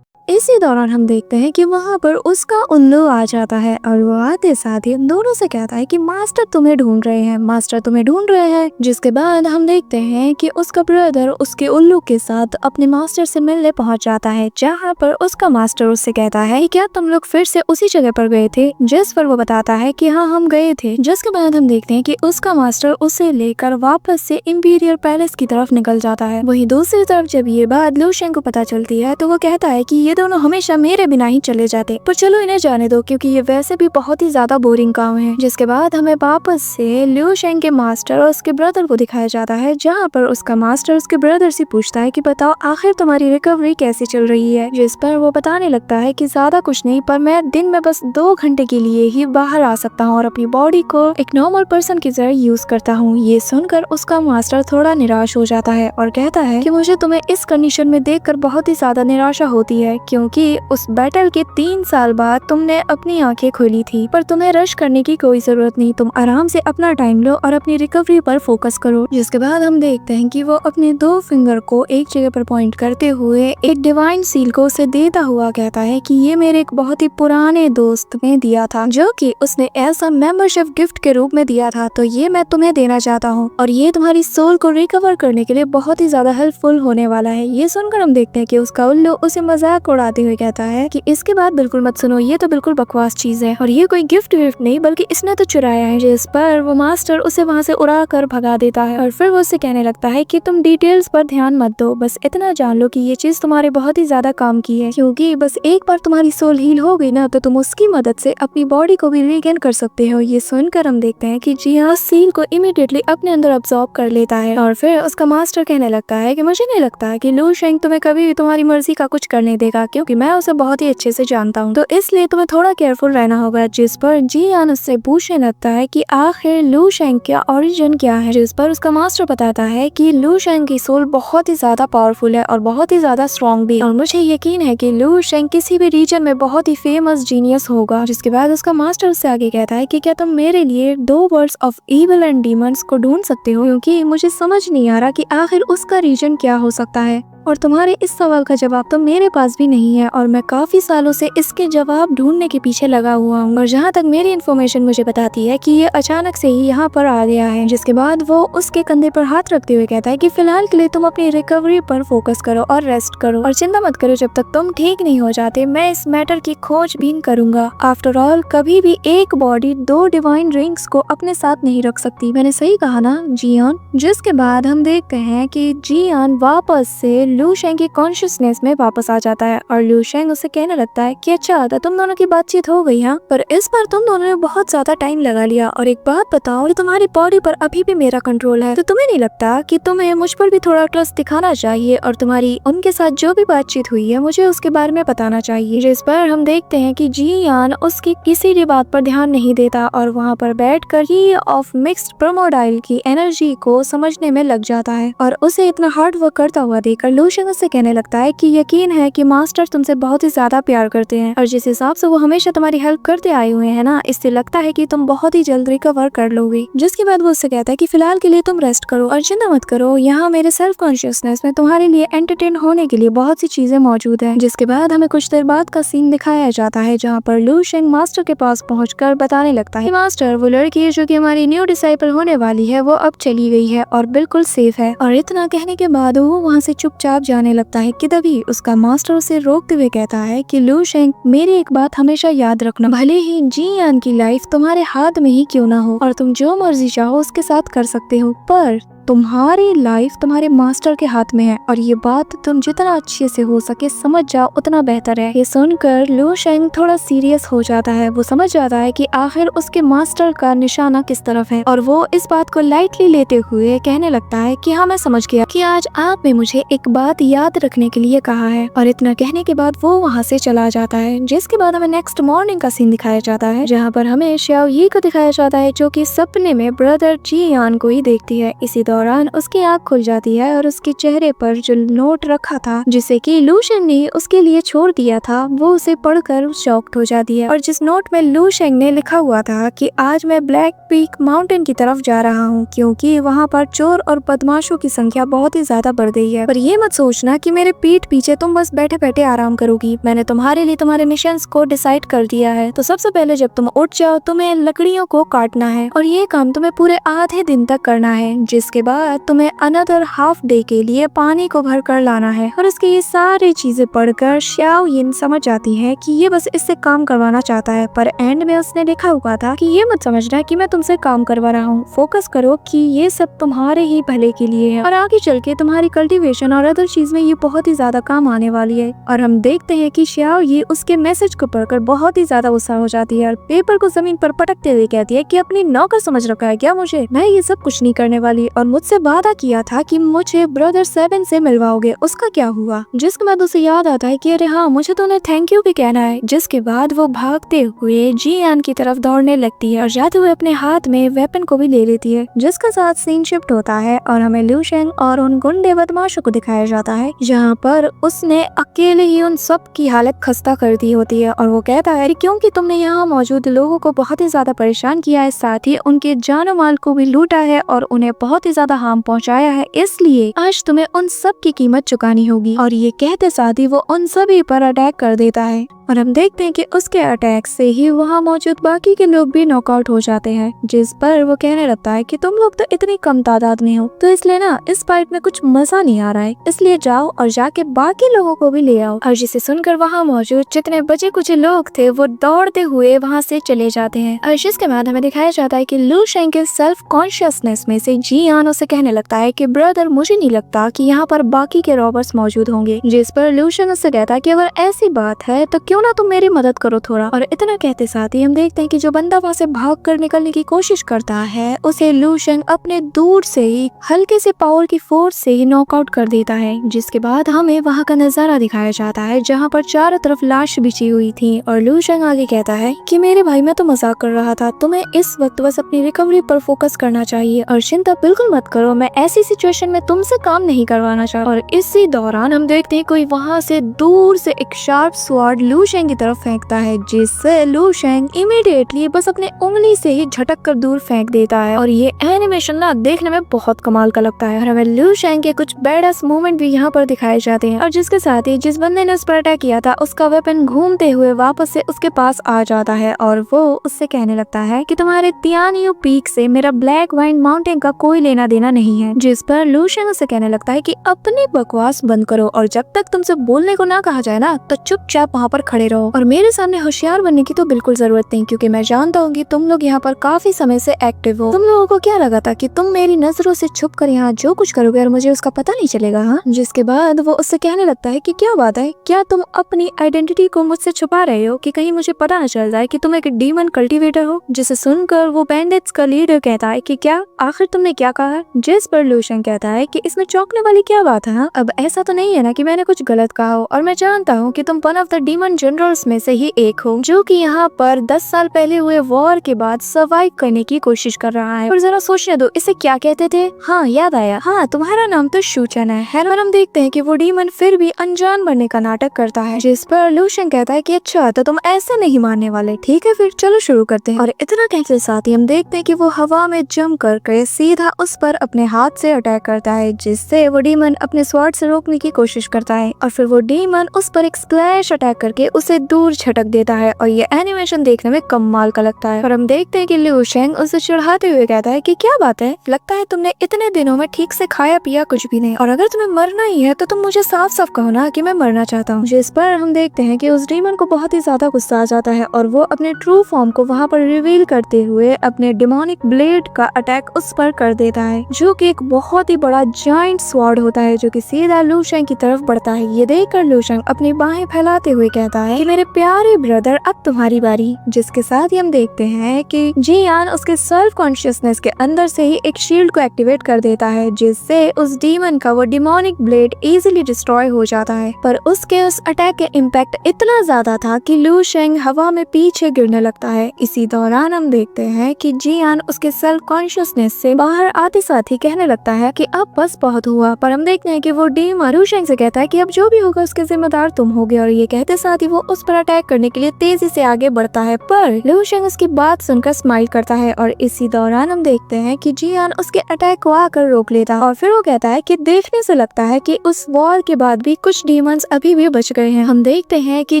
इसी दौरान हम देखते हैं कि वहाँ पर उसका उल्लू आ जाता है और वो आते साथ ही दोनों से कहता है कि मास्टर तुम्हें ढूंढ रहे हैं, मास्टर तुम्हें ढूंढ रहे हैं। जिसके बाद हम देखते हैं कि उसका ब्रदर उसके उल्लू के साथ अपने मास्टर से मिलने पहुंच जाता है, जहाँ पर उसका मास्टर उससे कहता है क्या तुम लोग फिर से उसी जगह पर गए थे, जिस पर वो बताता है कि हाँ हम गए थे। जिसके बाद हम देखते हैं कि उसका मास्टर उसे लेकर वापस से इंपीरियल पैलेस की तरफ निकल जाता है। वहीं दूसरी तरफ जब ये बात लू शेंग को पता चलती है तो वो कहता है कि ये दोनों हमेशा मेरे बिना ही चले जाते, पर चलो इन्हें जाने दो क्योंकि ये वैसे भी बहुत ही ज्यादा बोरिंग काम है। जिसके बाद हमें वापस से लू शेंग के मास्टर और उसके ब्रदर को दिखाया जाता है, जहाँ पर उसका मास्टर उसके ब्रदर से पूछता है कि बताओ आखिर तुम्हारी रिकवरी कैसे चल रही है। जिस पर वो बताने लगता है कि ज्यादा कुछ नहीं, पर मैं दिन में बस 2 घंटे के लिए ही बाहर आ सकता हूँ और अपनी बॉडी को एक नॉर्मल पर्सन की तरह यूज करता हूँ। ये सुनकर उसका मास्टर थोड़ा निराश हो जाता है और कहता है कि मुझे तुम्हें इस कंडीशन में देखकर बहुत ही ज्यादा निराशा होती है, क्योंकि उस बैटल के 3 साल बाद तुमने अपनी आंखें खोली थी, पर तुम्हें रश करने की कोई जरूरत नहीं, तुम आराम से अपना टाइम लो और अपनी रिकवरी पर फोकस करो। जिसके बाद हम देखते हैं कि वो अपने 2 फिंगर को एक जगह पर पॉइंट करते हुए एक डिवाइन सील को उसे देता हुआ कहता है कि ये मेरे एक बहुत ही पुराने दोस्त ने दिया था, जो कि उसने ऐसा मेंबरशिप गिफ्ट के रूप में दिया था, तो ये मैं तुम्हें देना चाहता हूँ और ये तुम्हारी सोल को रिकवर करने के लिए बहुत ही ज्यादा हेल्पफुल होने वाला है। ये सुनकर हम देखते हैं कि उसका उल्लू उसे मजाक उड़ाते हुए कहता है कि इसके बाद बिल्कुल मत सुनो, ये तो बिल्कुल बकवास चीज है और ये कोई गिफ्ट विफ्ट नहीं बल्कि इसने तो चुराया है। जिस पर वो मास्टर उसे वहाँ से उड़ा कर भगा देता है और फिर वो उससे कहने लगता है कि तुम डिटेल्स पर ध्यान मत दो, बस इतना जान लो कि ये चीज तुम्हारे बहुत ही ज्यादा काम की है, क्योंकि बस एक बार तुम्हारी सोल हील हो गई ना तो तुम उसकी मदद से अपनी बॉडी को भी रीगेन कर सकते हो। ये सुनकर हम देखते हैं कि जी हाँ सील को इमीडिएटली अपने अंदर अब्सॉर्ब कर लेता है और फिर उसका मास्टर कहने लगता है कि मुझे नहीं लगता कि लू शेंग तुम्हें कभी भी तुम्हारी मर्जी का कुछ करने देगा, क्योंकि मैं उसे बहुत ही अच्छे से जानता हूँ, तो इसलिए तुम्हें थोड़ा केयरफुल रहना होगा। जिस पर जियान उससे पूछने लगता है कि आखिर लू शेंग का ओरिजिन क्या है। जिस पर उसका मास्टर बताता है कि लू शेंग की सोल बहुत ही ज्यादा पावरफुल है और बहुत ही ज्यादा स्ट्रॉन्ग भी, और मुझे यकीन है कि लू शेंग किसी भी रीजन में बहुत ही फेमस जीनियस होगा। जिसके बाद उसका मास्टर उससे आगे कहता है कि क्या तुम मेरे लिए 2 words of evil and demons को ढूंढ सकते हो, क्योंकि मुझे समझ नहीं आ रहा कि आखिर उसका रीजन क्या हो सकता है और तुम्हारे इस सवाल का जवाब तो मेरे पास भी नहीं है और मैं काफी सालों से इसके जवाब ढूंढने के पीछे लगा हुआ हूँ। और जहाँ तक मेरी इन्फॉर्मेशन मुझे बताती है कि ये अचानक से ही यहाँ पर आ गया है। जिसके बाद वो उसके कंधे पर हाथ रखते हुए कहता है कि फिलहाल के लिए तुम अपनी रिकवरी पर फोकस करो और रेस्ट करो और चिंता मत करो, जब तक तुम ठीक नहीं हो जाते मैं इस मैटर की खोजबीन करूंगा। आफ्टर ऑल कभी भी एक बॉडी 2 डिवाइन रिंग्स को अपने साथ नहीं रख सकती, मैंने सही कहा ना जियान। जिसके बाद हम देखते हैं कि जियान वापस से लू शेंग की कॉन्शियसनेस में वापस आ जाता है और लू शेंग उसे कहने लगता है कि अच्छा था तुम दोनों की बातचीत हो गई, हाँ, पर इस बार तुम दोनों ने बहुत ज्यादा टाइम लगा लिया और एक बात बताओ कि तुम्हारी बॉडी पर अभी भी मेरा कंट्रोल है, तो तुम्हें नहीं लगता कि तुम्हें मुझ पर भी थोड़ा ट्रस्ट दिखाना चाहिए और तुम्हारी उनके साथ जो भी बातचीत हुई है मुझे उसके बारे में बताना चाहिए। जिस पर हम देखते हैं कि जियान उसकी किसी भी बात पर ध्यान नहीं देता और वहाँ पर बैठकर ही ऑफ मिक्स्ड प्रोमोडाइल की एनर्जी को समझने में लग जाता है और उसे इतना हार्ड वर्क करता हुआ देखकर लू शेंग उससे कहने लगता है कि यकीन है कि मास्टर तुमसे बहुत ही ज्यादा प्यार करते हैं और जिस हिसाब से वो हमेशा तुम्हारी हेल्प करते आए हुए हैं ना, इससे लगता है कि तुम बहुत ही जल्द रिकवर कर लोगे। जिसके बाद वो उससे कहता है कि फिलहाल के लिए तुम रेस्ट करो और चिंता मत करो, यहाँ मेरे सेल्फ कॉन्शियसनेस में तुम्हारे लिए एंटरटेन होने के लिए बहुत सी चीजें मौजूद है। जिसके बाद हमें कुछ देर बाद का सीन दिखाया जाता है जहाँ पर लू शेंग मास्टर के पास पहुंचकर बताने लगता है मास्टर वो लड़की जो कि हमारी न्यू डिसाइपल होने वाली है वो अब चली गई है और बिल्कुल सेफ है। और इतना कहने के बाद वो वहाँ से चुपचाप जाने लगता है कि तभी उसका मास्टर उसे रोकते हुए कहता है कि लू शेंग मेरी एक बात हमेशा याद रखना, भले ही जियान की लाइफ तुम्हारे हाथ में ही क्यों ना हो और तुम जो मर्जी चाहो उसके साथ कर सकते हो, पर तुम्हारी लाइफ तुम्हारे मास्टर के हाथ में है और ये बात तुम जितना अच्छे से हो सके समझ जाओ उतना बेहतर है। ये सुनकर लू शेंग थोड़ा सीरियस हो जाता है, वो समझ जाता है कि आखिर उसके मास्टर का निशाना किस तरफ है और वो इस बात को लाइटली लेते हुए कहने लगता है कि हाँ मैं समझ गया कि आज आपने मुझे एक बात याद रखने के लिए कहा है। और इतना कहने के बाद वो वहाँ से चला जाता है। जिसके बाद हमें नेक्स्ट मॉर्निंग का सीन दिखाया जाता है जहाँ पर हमें श्याओ यी को दिखाया जाता है जो कि सपने में ब्रदर जियान को ही देखती है। इसी दौरान उसकी आँख खुल जाती है और उसके चेहरे पर जो नोट रखा था जिसे कि लू शेंग ने उसके लिए छोड़ दिया था वो उसे पढ़कर शॉक्ड हो जाती है। और जिस नोट में लू शेंग ने लिखा हुआ था कि आज मैं ब्लैक पीक माउंटेन की तरफ जा रहा हूँ क्योंकि वहाँ पर चोर और बदमाशों की संख्या बहुत ही ज्यादा बढ़ गई है। पर ये मत सोचना कि मेरे पीठ पीछे तुम बस बैठे बैठे आराम करोगी। मैंने तुम्हारे लिए तुम्हारे मिशंस को डिसाइड कर दिया है। तो सबसे पहले जब तुम उठ जाओ तुम्हें लकड़ियों को काटना है और ये काम तुम्हें पूरे आधे दिन तक करना है, जिसके बाद तुम्हें अनदर हाफ डे के लिए पानी को भर कर लाना है। और उसकी ये सारी चीजें पढ़कर श्याओ यिन समझ जाती है कि ये बस इससे काम करवाना चाहता है। पर एंड में उसने लिखा हुआ था कि ये मत समझना कि मैं तुमसे काम करवा रहा हूँ, फोकस करो कि ये सब तुम्हारे ही भले के लिए है और आगे चल के तुम्हारी कल्टीवेशन और अदर चीज में ये बहुत ही ज्यादा काम आने वाली है। और हम देखते हैं कि श्याओ ये उसके मैसेज को पढ़कर बहुत ही ज्यादा गुस्सा हो जाती है और पेपर को जमीन पर पटकते हुए कहती है कि अपनी नौकर समझ रखा है क्या मुझे, मैं ये सब कुछ नहीं करने वाली और मुझसे वादा किया था कि मुझे ब्रदर 7 से मिलवाओगे, उसका क्या हुआ। जिसके बाद उसे याद आता है कि अरे हाँ मुझे तो उन्हें थैंक यू भी कहना है। जिसके बाद वो भागते हुए जियान की तरफ दौड़ने लगती है और जाते हुए अपने हाथ में वेपन को भी ले लेती है। जिसका साथ सीन शिफ्ट होता है और हमें लू शेंग और उन गुंडे बदमाशों को दिखाया जाता है जहाँ पर उसने अकेले ही उन सब की हालत खस्ता कर दी होती है। और वो कहता है क्योंकि तुमने यहाँ मौजूद लोगों को बहुत ही ज्यादा परेशान किया है, साथ ही उनके जानो माल को भी लूटा है और उन्हें बहुत ही ज्यादा हार्म पहुँचाया है, इसलिए आज तुम्हें उन सब की कीमत चुकानी होगी। और ये कहते साथ ही वो उन सभी पर अटैक कर देता है और हम देखते हैं कि उसके अटैक से ही वहाँ मौजूद बाकी के लोग भी नॉकआउट हो जाते हैं। जिस पर वो कहने लगता है कि तुम लोग तो इतनी कम तादाद में हो तो इसलिए ना इस फाइट में कुछ मजा नहीं आ रहा है, इसलिए जाओ और जाके बाकी लोगों को भी ले आओ। और जिसे सुनकर वहाँ मौजूद जितने बचे कुछ लोग थे वो दौड़ते हुए वहाँ से चले जाते हैं। और जिसके बाद हमें दिखाया जाता है कि लू शेंग के सेल्फ कॉन्शियसनेस में से जियान उसे कहने लगता है कि ब्रदर मुझे नहीं लगता कि यहाँ पर बाकी के रॉबर्स मौजूद होंगे। जिस पर लू शेंग उससे कहता है कि अगर ऐसी बात है तो क्यों ना तुम मेरी मदद करो थोड़ा। और इतना कहते साथ ही हम देखते हैं कि जो बंदा वहाँ से भाग कर निकलने की कोशिश करता है उसे लू शेंग अपने दूर से ही हल्के से पावर की फोर्स से ही नॉकआउट कर देता है। जिसके बाद हमें वहाँ का नजारा दिखाया जाता है जहाँ पर चारों तरफ लाश बिछी हुई थी और लू शेंग आगे कहता है कि मेरे भाई मैं तो मजाक कर रहा था, तुम्हें इस वक्त बस अपनी रिकवरी पर फोकस करना चाहिए और चिंता बिल्कुल मत करो, मैं ऐसी सिचुएशन में तुमसे काम नहीं करवाना चाहता। और इसी दौरान हम देखते हैं कोई वहाँ से दूर से एक शार्प स्वॉर्ड लू शेंग की तरफ फेंकता है, जिससे लू शेंग इमीडिएटली बस अपने उंगली से ही झटक कर दूर फेंक देता है। और ये एनिमेशन ना देखने में बहुत कमाल का लगता है और हमें लू शेंग के कुछ बैडस मूवमेंट भी यहाँ पर दिखाए जाते हैं। और जिसके साथ ही जिस बंदे ने उस पर अटैक किया था उसका वेपन घूमते हुए वापस से उसके पास आ जाता है और वो उससे कहने लगता है कि तुम्हारे तियानियो पीक से मेरा ब्लैक वाइन माउंटेन का कोई लेना देना नहीं है। जिस पर लू शेंग उससे कहने लगता है कि अपनी बकवास बंद करो और जब तक तुमसे बोलने को ना कहा जाए ना तो चुपचाप वहाँ पर खड़े रहो और मेरे सामने होशियार बनने की तो बिल्कुल जरूरत नहीं, क्योंकि मैं जानता हूँ कि तुम लोग यहाँ पर काफी समय से एक्टिव हो। तुम लोगों को क्या लगा था कि तुम मेरी नजरों से छुप कर यहाँ जो कुछ करोगे और मुझे उसका पता नहीं चलेगा। हाँ, जिसके बाद वो उससे कहने लगता है कि क्या बात है, क्या तुम अपनी आइडेंटिटी को मुझसे छुपा रहे हो कि कहीं मुझे पता न चल जाए कि तुम एक डीमन कल्टीवेटर हो। जिसे सुनकर वो बैंडिट्स का लीडर कहता है कि क्या आखिर तुमने क्या कहा। जिस पर लू शेंग कहता है कि इसमें चौंकने वाली क्या बात है। हाँ, अब ऐसा तो नहीं है ना कि मैंने कुछ गलत कहा हो और मैं जानता हूँ कि तुम one of the demon generals में से ही एक हो जो कि यहाँ पर 10 साल पहले हुए वॉर के बाद सर्वाइव करने की कोशिश कर रहा है। और जरा सोचने दो इसे क्या कहते थे। हाँ याद आया, हाँ तुम्हारा नाम तो शूचन है ना। हम देखते हैं कि वो डीमन फिर भी अनजान बनने का नाटक करता है। जिस पर लू शेंग कहता है कि अच्छा तो तुम ऐसे नहीं मानने वाले, ठीक है फिर चलो शुरू करते हैं। और इतना कहते साथ ही हम देखते हैं कि वो हवा में जंप करके सीधा उस पर अपने हाथ से अटैक करता है, जिससे वो डीमन अपने स्वॉर्ड से रोकने की कोशिश करता है और फिर वो डीमन उस पर एक स्प्लैश अटैक करके उसे दूर झटक देता है। और ये एनिमेशन देखने में कमाल का लगता है। और हम देखते हैं कि लू शेंग उसे चिढ़ाते हुए कहता है कि क्या बात है, लगता है तुमने इतने दिनों में ठीक से खाया पिया कुछ भी नहीं, और अगर तुम्हें मरना ही है तो तुम मुझे साफ साफ कहो ना कि मैं मरना चाहता हूँ। जिस पर हम देखते हैं कि उस डीमन को बहुत ही ज्यादा गुस्सा आ जाता है और वो अपने ट्रू फॉर्म को वहाँ पर रिवील करते हुए अपने डिमोनिक ब्लेड का अटैक उस पर कर देता है, जो कि एक बहुत ही बड़ा जायंट स्वॉर्ड होता है जो कि सीधा लू शेंग की तरफ बढ़ता है। ये देखकर लू शेंग अपनी बाहें फैलाते हुए कहता है कि मेरे प्यारे ब्रदर अब तुम्हारी बारी। जिसके साथ ही हम देखते हैं कि जियान उसके सेल्फ कॉन्शियसनेस के अंदर से ही एक शील्ड को एक्टिवेट कर देता है, जिससे उस डीमन का वो डिमोनिक ब्लेड इजीली डिस्ट्रॉय हो जाता है। पर उसके उस अटैक के इम्पैक्ट इतना ज्यादा था कि लू शेंग हवा में पीछे गिरने लगता है। इसी दौरान हम देखते हैं कि जियान उसके सेल्फ कॉन्शियसनेस से बाहर आते ही साथ ही कहने लगता है कि अब बस बहुत हुआ। पर हम देखते हैं कि वो डीमन लू शेंग से कहता है कि अब जो भी होगा उसके जिम्मेदार तुम होगे, और ये कहते साथ ही वो उस पर अटैक करने के लिए तेजी से आगे बढ़ता है। पर लू शेंग उसकी बात सुनकर स्माइल करता है और इसी दौरान हम देखते हैं कि जियान उसके अटैक को आकर रोक लेता है और फिर वो कहता है कि देखने से लगता है कि उस वॉर के बाद भी कुछ डीमंस अभी भी बच गए हैं। हम देखते हैं कि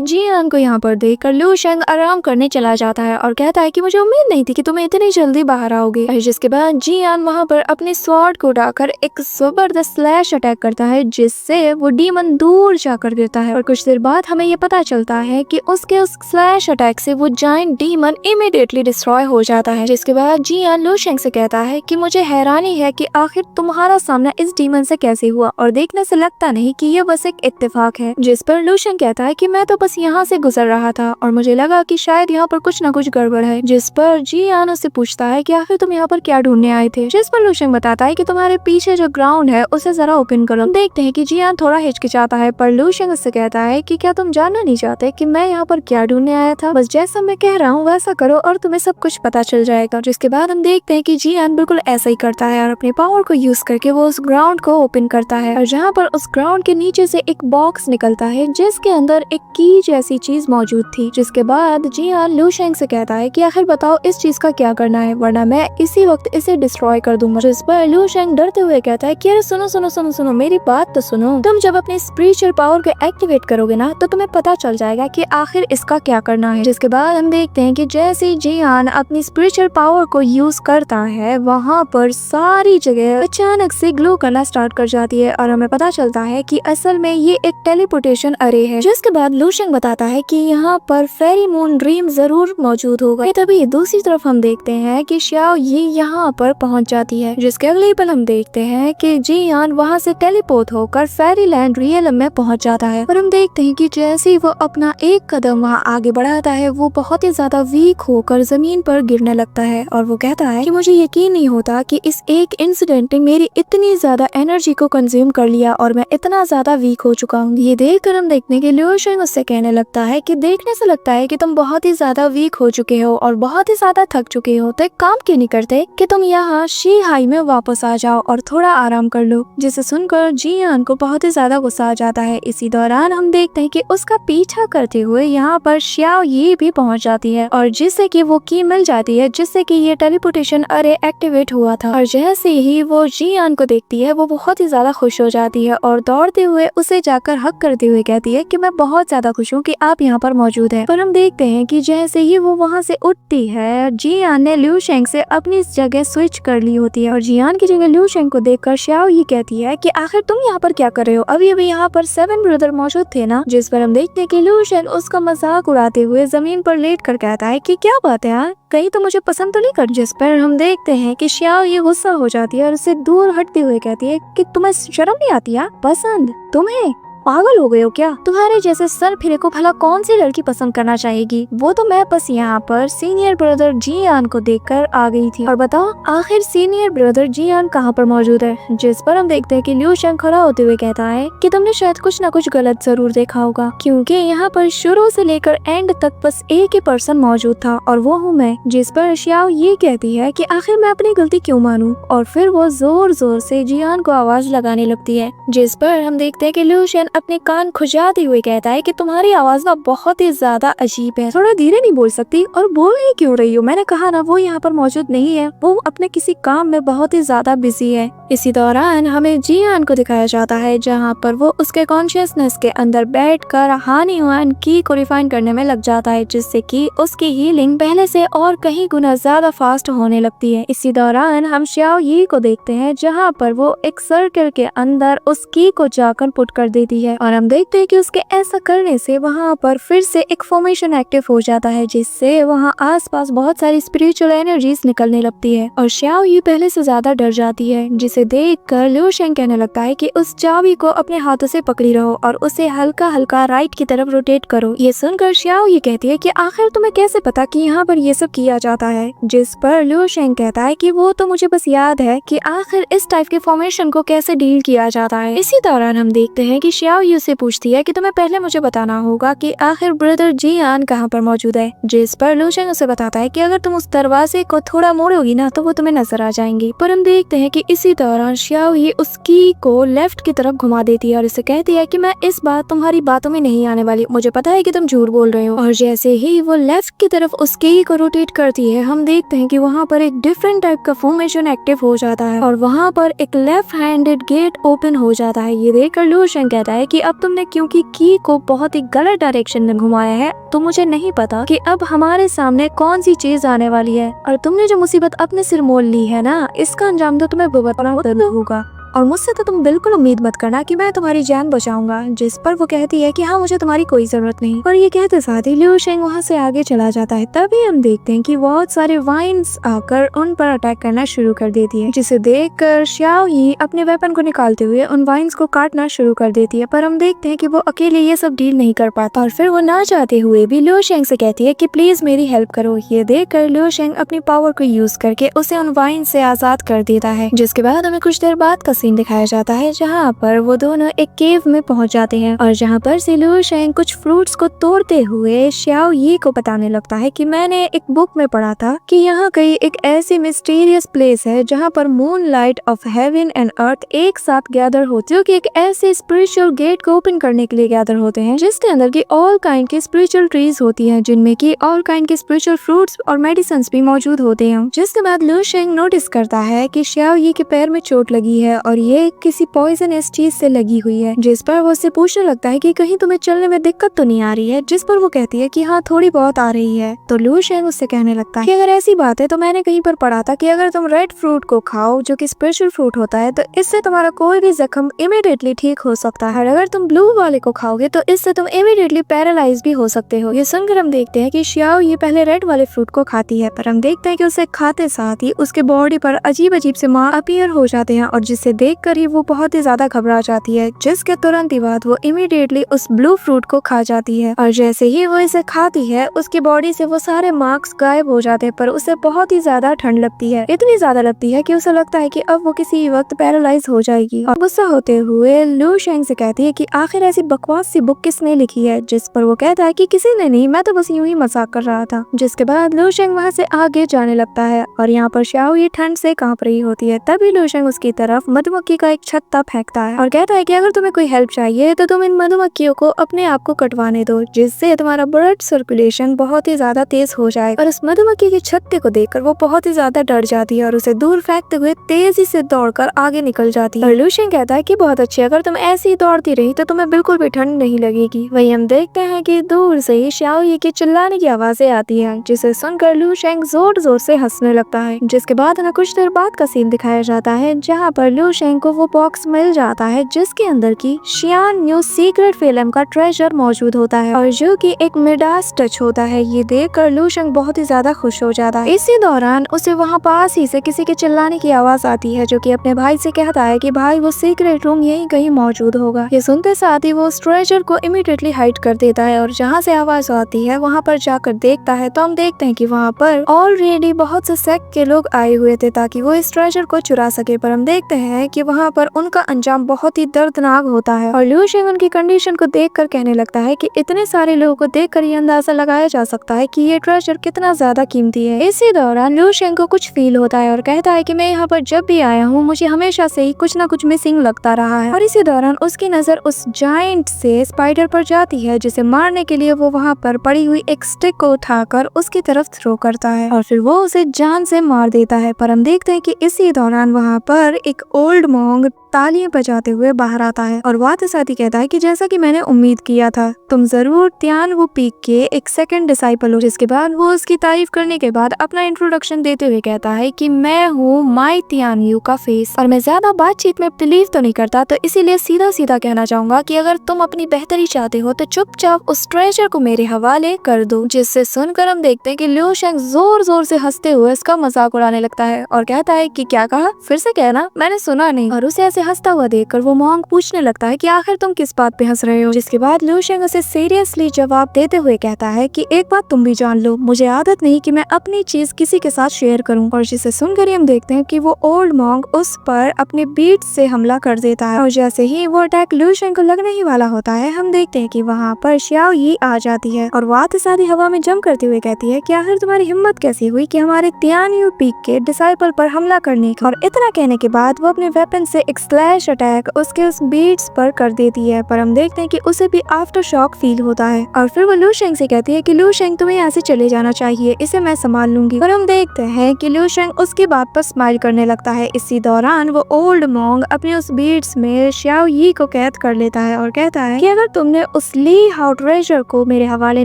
जियान को यहाँ पर देखकर लू शेंग आराम करने चला जाता है और कहता है कि मुझे उम्मीद नहीं थी कि तुम्हें इतनी जल्दी बाहर आओगे। जिसके बाद जियान वहाँ पर अपने स्वॉर्ड को उठाकर एक जबरदस्त स्लैश अटैक करता है, जिससे वो डीमन दूर जाकर गिरता है। और कुछ देर बाद हमें ये पता चलता है कि उसके उस स्लैश अटैक से वो जायंट डीमन इमीडिएटली डिस्ट्रॉय हो जाता है। जिसके बाद जियान लू शेंग से कहता है कि मुझे हैरानी है कि आखिर तुम्हारा सामना इस डीमन से कैसे हुआ, और देखने से लगता नहीं कि ये बस एक इत्तेफाक है। जिस पर लू शेंग कहता है कि मैं तो बस यहाँ से गुजर रहा था और मुझे लगा कि शायद यहाँ पर कुछ न कुछ गड़बड़ है। जिस पर जियान उससे पूछता है कि आखिर तुम यहाँ पर क्या ढूंढने आए थे। जिस पर लू शेंग बताता है कि तुम्हारे पीछे जो ग्राउंड है उसे जरा ओपन करो। हम देखते हैं कि जियान थोड़ा हिचकिचाता है, पर लू शेंग उससे कहता है कि क्या तुम जानना नहीं चाहते कि मैं यहाँ पर क्या ढूंढने आया था। बस जैसा मैं कह रहा हूँ वैसा करो और तुम्हें सब कुछ पता चल जाएगा। जिसके बाद हम देखते हैं कि जियान बिल्कुल ऐसा ही करता है और अपने पावर को यूज करके वो उस ग्राउंड को ओपन करता है, और जहाँ पर उस ग्राउंड के नीचे से एक बॉक्स निकलता है जिसके अंदर एक की जैसी चीज मौजूद थी। जिसके बाद जियान लू शेंग से कहता है कि आखिर बताओ इस चीज का क्या करना है, वरना मैं इसी वक्त इसे डिस्ट्रॉय कर दूंगा। जिस पर लू शेंग डरते हुए कहता है कि अरे सुनो सुनो सुनो सुनो, मेरी बात तो सुनो। तुम जब अपने स्पिरिचुअल पावर को एक्टिवेट करोगे ना तो तुम्हें पता चल जाएगा कि आखिर इसका क्या करना है। जिसके बाद हम देखते हैं कि जैसे जियान अपनी स्पिरिचुअल पावर को यूज करता है वहाँ पर सारी जगह अचानक से ग्लो करना स्टार्ट कर जाती है और हमें पता चलता है कि असल में ये एक टेलीपोर्टेशन अरे है। जिसके बाद लू शेंग बताता है कि यहाँ पर फेरी मून ड्रीम जरूर मौजूद होगा। तभी दूसरी तरफ हम देखते हैं कि श्याओ ये यहाँ पर पहुँच जाती है। जिसके अगले पल हम देखते हैं कि जियान वहाँ से टेलीपोर्ट होकर फेरी लैंड रियलम में पहुँच जाता है, और हम देखते हैं कि जैसे ही वो अपना एक कदम वहाँ आगे बढ़ाता है वो बहुत ही ज्यादा वीक होकर जमीन पर गिरने लगता है और वो कहता है कि मुझे यकीन नहीं होता कि इस एक इंसिडेंट ने मेरी इतनी ज्यादा एनर्जी को कंज्यूम कर लिया और मैं इतना ज्यादा वीक हो चुका हूँ। ये देखकर हम देखते हैं कि लू शेंग उससे कहने लगता है कि देखने से लगता है कि तुम बहुत ही ज्यादा वीक हो चुके हो और बहुत ही ज्यादा थक चुके हो, तो एक काम क्यों नहीं करते कि तुम यहाँ शी हाई में वापस आ जाओ और थोड़ा आराम कर लो। जिसे सुनकर जियान को बहुत ही ज्यादा गुस्सा आ जाता है। इसी दौरान हम देखते हैं कि उसका पीछा करते हुए यहाँ पर श्याओ ये भी पहुँच जाती है और जिससे कि वो की मिल जाती है जिससे कि ये टेलीपोर्टेशन अरे एक्टिवेट हुआ था। और जैसे ही वो जियान को देखती है वो बहुत ही ज्यादा खुश हो जाती है और दौड़ते हुए उसे जाकर हक करते हुए कहती है कि मैं बहुत ज्यादा खुश हूँ कि आप यहाँ पर मौजूद हैं। पर हम देखते हैं कि जैसे ही वो वहाँ से उठती है जियान ने लू शेंग से अपनी जगह स्विच कर ली होती है और जियान की जगह लू शेंग को देखकर श्याओ ये कहती है कि आखिर तुम यहाँ पर क्या कर रहे हो, अभी अभी यहाँ पर 7 ब्रदर मौजूद थे ना। जिस पर हम देखते हैं कि लू शेंग उसका मजाक उड़ाते हुए जमीन पर लेट कर कहता है कि क्या बात है यार, कहीं तो मुझे पसंद तो नहीं कर। जिस पर हम देखते हैं कि श्याओ ये गुस्सा हो जाती है और उसे दूर हटते हुए कहती है कि तुम्हें शर्म नहीं आती यार, पसंद तुम्हें, पागल हो गए हो क्या? तुम्हारे जैसे सर फिरे को भला कौन सी लड़की पसंद करना चाहेगी? वो तो मैं बस यहाँ पर सीनियर ब्रदर जियान को देखकर आ गई थी। और बताओ आखिर सीनियर ब्रदर जियान कहाँ पर मौजूद है? जिस पर हम देखते हैं कि लू शेंग खड़ा होते हुए कहता है कि तुमने शायद कुछ न कुछ गलत जरूर देखा होगा, क्योंकि यहाँ पर शुरू से लेकर एंड तक बस एक ही पर्सन मौजूद था और वो हूँ मैं। जिस पर श्याओ ये कहती है कि आखिर मैं अपनी गलती क्यों मानूं, और फिर वो जोर जोर से जियान को आवाज लगाने लगती है। जिस पर हम देखते हैं कि लू शेंग अपने कान खुजाते हुए कहता है कि तुम्हारी आवाज ना बहुत ही ज्यादा अजीब है, थोड़ा धीरे नहीं बोल सकती? और बोल ही क्यों रही हो? मैंने कहा ना वो यहाँ पर मौजूद नहीं है, वो अपने किसी काम में बहुत ही ज्यादा बिजी है। इसी दौरान हमें जियान को दिखाया जाता है जहाँ पर वो उसके कॉन्शियसनेस के अंदर बैठकर हानी हुआन की को रिफाइन करने में लग जाता है, जिससे कि उसकी हीलिंग पहले से और कहीं गुना ज्यादा फास्ट होने लगती है। इसी दौरान हम श्याओ ये को देखते हैं जहाँ पर वो एक सर्कल के अंदर उस की को जाकर पुट कर देती है और हम देखते हैं कि उसके ऐसा करने से वहाँ पर फिर से एक फॉर्मेशन एक्टिव हो जाता है, जिससे वहाँ आसपास बहुत सारी स्पिरिचुअल एनर्जीज निकलने लगती है और श्याओ ये पहले से ज्यादा डर जाती है। जिसे देखकर लू शेंग कहने लगता है कि उस चाबी को अपने हाथों से पकड़ी रहो और उसे हल्का हल्का राइट की तरफ रोटेट करो। ये सुनकर श्याओ ये कहती है कि आखिर तुम्हें कैसे पता कि यहाँ पर ये सब किया जाता है? जिस पर लू शेंग कहता है कि वो तो मुझे बस याद है कि आखिर इस टाइप के फॉर्मेशन को कैसे डील किया जाता है। इसी दौरान हम देखते हैं कि श्याओ यू से पूछती है कि तुम्हें पहले मुझे बताना होगा कि आखिर ब्रदर जियान कहाँ पर मौजूद है, जिस पर लू शेंग उसे बताता है कि अगर तुम उस दरवाजे को थोड़ा मोड़ोगी ना तो वो तुम्हें नजर आ जाएंगी। पर हम देखते हैं कि इसी दौरान श्याओ ही उस की को लेफ्ट की तरफ घुमा देती है और इसे कहती है कि मैं इस बार तुम्हारी बातों में नहीं आने वाली, मुझे पता है कि तुम झूठ बोल रहे हो। और जैसे ही वो लेफ्ट की तरफ उस की को रोटेट करती है, हम देखते हैं कि वहाँ पर एक डिफरेंट टाइप का फॉर्मेशन एक्टिव हो जाता है और वहाँ पर एक लेफ्ट हैंडेड गेट ओपन हो जाता है। ये देखकर लू शेंग कहता है कि अब तुमने क्योंकि की को बहुत ही गलत डायरेक्शन में घुमाया है तो मुझे नहीं पता कि अब हमारे सामने कौन सी चीज आने वाली है, और तुमने जो मुसीबत अपने सिर मोल ली है ना, इसका अंजाम तो तुम्हें भुगतना होगा और मुझसे तो तुम बिल्कुल उम्मीद मत करना कि मैं तुम्हारी जान बचाऊंगा। जिस पर वो कहती है कि हाँ, मुझे तुम्हारी कोई जरूरत नहीं। और ये कहते साथ ही लू शेंग वहाँ से आगे चला जाता है। तभी हम देखते हैं कि बहुत सारे वाइन्स आकर उन पर अटैक करना शुरू कर देती है, जिसे देखकर श्याओ ही अपने वेपन को निकालते हुए उन वाइन्स को काटना शुरू कर देती है। पर हम देखते हैं कि वो अकेले ये सब डील नहीं कर पाता और फिर वो ना चाहते हुए भी लू शेंग से कहती है कि प्लीज मेरी हेल्प करो। ये देखकर लू शेंग अपनी पावर को यूज करके उसे उन वाइन से आजाद कर देता है। जिसके बाद हमें कुछ देर बाद का सीन दिखाया जाता है जहाँ पर वो दोनों एक केव में पहुंच जाते हैं और जहाँ पर से लू शेंग कुछ फ्रूट्स को तोड़ते हुए श्याओ ये को बताने लगता है कि मैंने एक बुक में पढ़ा था कि यहाँ कहीं एक ऐसी मिस्टीरियस प्लेस है जहाँ पर moon light of heaven and earth एक साथ गैदर होते हैं, जो कि एक ऐसे स्पिरिचुअल गेट को ओपन करने के लिए गैदर होते हैं जिसके अंदर की ऑल काइंड की स्पिरिचुअल ट्रीज होती है, जिनमें की ऑल काइंड के स्पिरिचुअल फ्रूट्स और मेडिसिन भी मौजूद होते हैं। जिसके बाद लू शेंग नोटिस करता है कि श्याओ ये के पैर में चोट लगी है और ये किसी पॉइजनस चीज से लगी हुई है, जिस पर वो उससे पूछने लगता है कि कहीं तुम्हें चलने में दिक्कत तो नहीं आ रही है, जिस पर वो कहती है कि हाँ, थोड़ी बहुत आ रही है। तो लू शेंग उससे कहने लगता है कि अगर ऐसी बात है तो मैंने कहीं पर पढ़ा था कि अगर तुम रेड फ्रूट को खाओ जो कि स्पेशल फ्रूट होता है तो इससे तुम्हारा कोई भी जख्म इमीडिएटली ठीक हो सकता है, और अगर तुम ब्लू वाले को खाओगे तो इससे तुम इमीडिएटली पैरालाइज भी हो सकते हो। ये सुनकर हम देखते हैं कि श्याओ ये पहले रेड वाले फ्रूट को खाती है, पर हम देखते हैं कि उसे खाते साथ ही उसके बॉडी पर अजीब अजीब से मार्क अपीयर हो जाते हैं और जिसे देखकर ही वो बहुत ही ज्यादा घबरा जाती है, जिसके तुरंत ही बाद वो इमीडिएटली उस ब्लू फ्रूट को खा जाती है। और जैसे ही वो इसे खाती है उसकी बॉडी से वो सारे मार्क्स गायब हो जाते हैं, पर उसे बहुत ही ज्यादा ठंड लगती है, इतनी ज्यादा लगती है कि उसे लगता है कि अब वो किसी वक्त पैरालाइज हो जाएगी। और गुस्सा होते हुए लू शेंग से कहती है कि आखिर ऐसी बकवास सी बुक किसने लिखी है, जिस पर वो कहता है कि किसी ने नहीं, मैं तो बस यूं ही मजाक कर रहा था। जिसके बाद लू शेंग वहाँ से आगे जाने लगता है और यहाँ पर श्याओ ये ठंड से कांप रही होती है। तभी लू शेंग उसकी तरफ मधुमक्खी का एक छत्ता फेंकता है और कहता है कि अगर तुम्हें कोई हेल्प चाहिए तो तुम इन मधुमक्खियों को अपने आप को कटवाने दो, जिससे तुम्हारा ब्लड सर्कुलेशन बहुत ही ज्यादा तेज हो जाए। और उस मधुमक्खी के छत्ते को देखकर वो बहुत ही ज्यादा डर जाती है और उसे दूर फेंकते हुए तेजी से दौड़कर आगे निकल जाती है। और लू शेंग कहता है कि बहुत अच्छी, अगर तुम ऐसी दौड़ती रही तो तुम्हें बिल्कुल भी ठंड नहीं लगेगी। वही हम देखते हैं कि दूर से ही श्याओ ये की चिल्लाने की आवाजें आती है, जिसे सुनकर लू शेंग जोर जोर से हंसने लगता है। जिसके बाद हमें कुछ देर बाद का सीन दिखाया जाता है जहाँ पर लू शेंग को वो बॉक्स मिल जाता है जिसके अंदर की शियान न्यू सीक्रेट फिल्म का ट्रेजर मौजूद होता है और जो कि एक मिडास टच होता है। ये देखकर लू शेंग बहुत ही ज्यादा खुश हो जाता है। इसी दौरान उसे वहाँ पास ही से किसी के चिल्लाने की आवाज आती है, जो कि अपने भाई से कहता है कि भाई वो सीक्रेट रूम यहीं कहीं मौजूद होगा। ये सुनते साथ ही वो उस ट्रेजर को इमीडिएटली हाइड कर देता है और जहाँ से आवाज आती है वहाँ पर जाकर देखता है तो हम देखते हैं कि वहाँ पर ऑलरेडी बहुत से सेक्ट के लोग आए हुए थे ताकि वो इस ट्रेजर को चुरा सके। पर हम देखते हैं कि वहाँ पर उनका अंजाम बहुत ही दर्दनाक होता है और लू शेंग उनकी कंडीशन को देखकर कहने लगता है कि इतने सारे लोगों को देखकर ये अंदाजा लगाया जा सकता है कि ये ट्रेजर कितना ज्यादा कीमती है। इसी दौरान लू शेंग को कुछ फील होता है और कहता है कि मैं यहाँ पर जब भी आया हूँ मुझे हमेशा से ही कुछ ना कुछ मिसिंग लगता रहा है। और इसी दौरान उसकी नजर उस जायंट से स्पाइडर पर जाती है, जिसे मारने के लिए वो वहाँ पर पड़ी हुई एक स्टिक को उठाकर उसकी तरफ थ्रो करता है और फिर वो उसे जान से मार देता है। पर हम देखते हैं कि इसी दौरान वहाँ पर एक ओल्ड मॉन्ग तालियां बजाते हुए बाहर आता है और वाते साथ ही कहता है कि जैसा कि मैंने उम्मीद किया था, तुम जरूर त्यान वो पीक के एक सेकंड डिसाइपल हो। जिसके बाद वो उसकी तारीफ करने के बाद अपना इंट्रोडक्शन देते हुए कहता है कि मैं हूँ माई त्यान यू का फेस और मैं ज्यादा बातचीत में बिलीव तो नहीं करता, तो इसीलिए सीधा सीधा कहना चाहूंगा कि अगर तुम अपनी बेहतरी चाहते हो तो चुपचाप उस ट्रेजर को मेरे हवाले कर दो। जिससे सुनकर हम देखते हैं कि लू शेंग जोर जोर से हंसते हुए इसका मजाक उड़ाने लगता है और कहता है कि क्या कहा, फिर से कहना, मैंने सुना नहीं। और उसे उसे हंसता हुआ देखकर वो मॉन्ग पूछने लगता है कि आखिर तुम किस बात पे हंस रहे हो। जिसके बाद लू शेंग उसे सीरियसली जवाब देते हुए कहता है कि एक बात तुम भी जान लो, मुझे आदत नहीं कि मैं अपनी चीज किसी के साथ शेयर करूं। और जिसे सुनकर हम देखते हैं कि वो ओल्ड मॉन्ग उस पर अपने बीट से हमला कर देता है और जैसे ही वो अटैक लू शेंग को लगने ही वाला होता है हम देखते हैं कि वहाँ पर श्याओ यी आ जाती है और वो आते साथ ही हवा में जंप करते हुए कहती है कि आखिर तुम्हारी हिम्मत कैसी हुई कि हमारे तियानयू पीक के डिसाइपल पर हमला करने की। और इतना कहने के बाद वो अपने वेपन से एक स्लैश अटैक उसके उस बीट्स पर कर देती है, पर हम देखते हैं कि उसे भी आफ्टर शॉक फील होता है और फिर वो लू शेंग से कहती है कि लू शेंग तुम्हें यहाँ से चले जाना चाहिए, इसे मैं संभाल लूंगी। और हम देखते हैं कि लू शेंग उसकी बात पर स्माइल करने लगता है। इसी दौरान वो ओल्ड मॉन्ग अपने उस बीट्स में श्याओ यी को कैद कर लेता है और कहता है कि अगर तुमने उस ली हाउ ट्रेजर को मेरे हवाले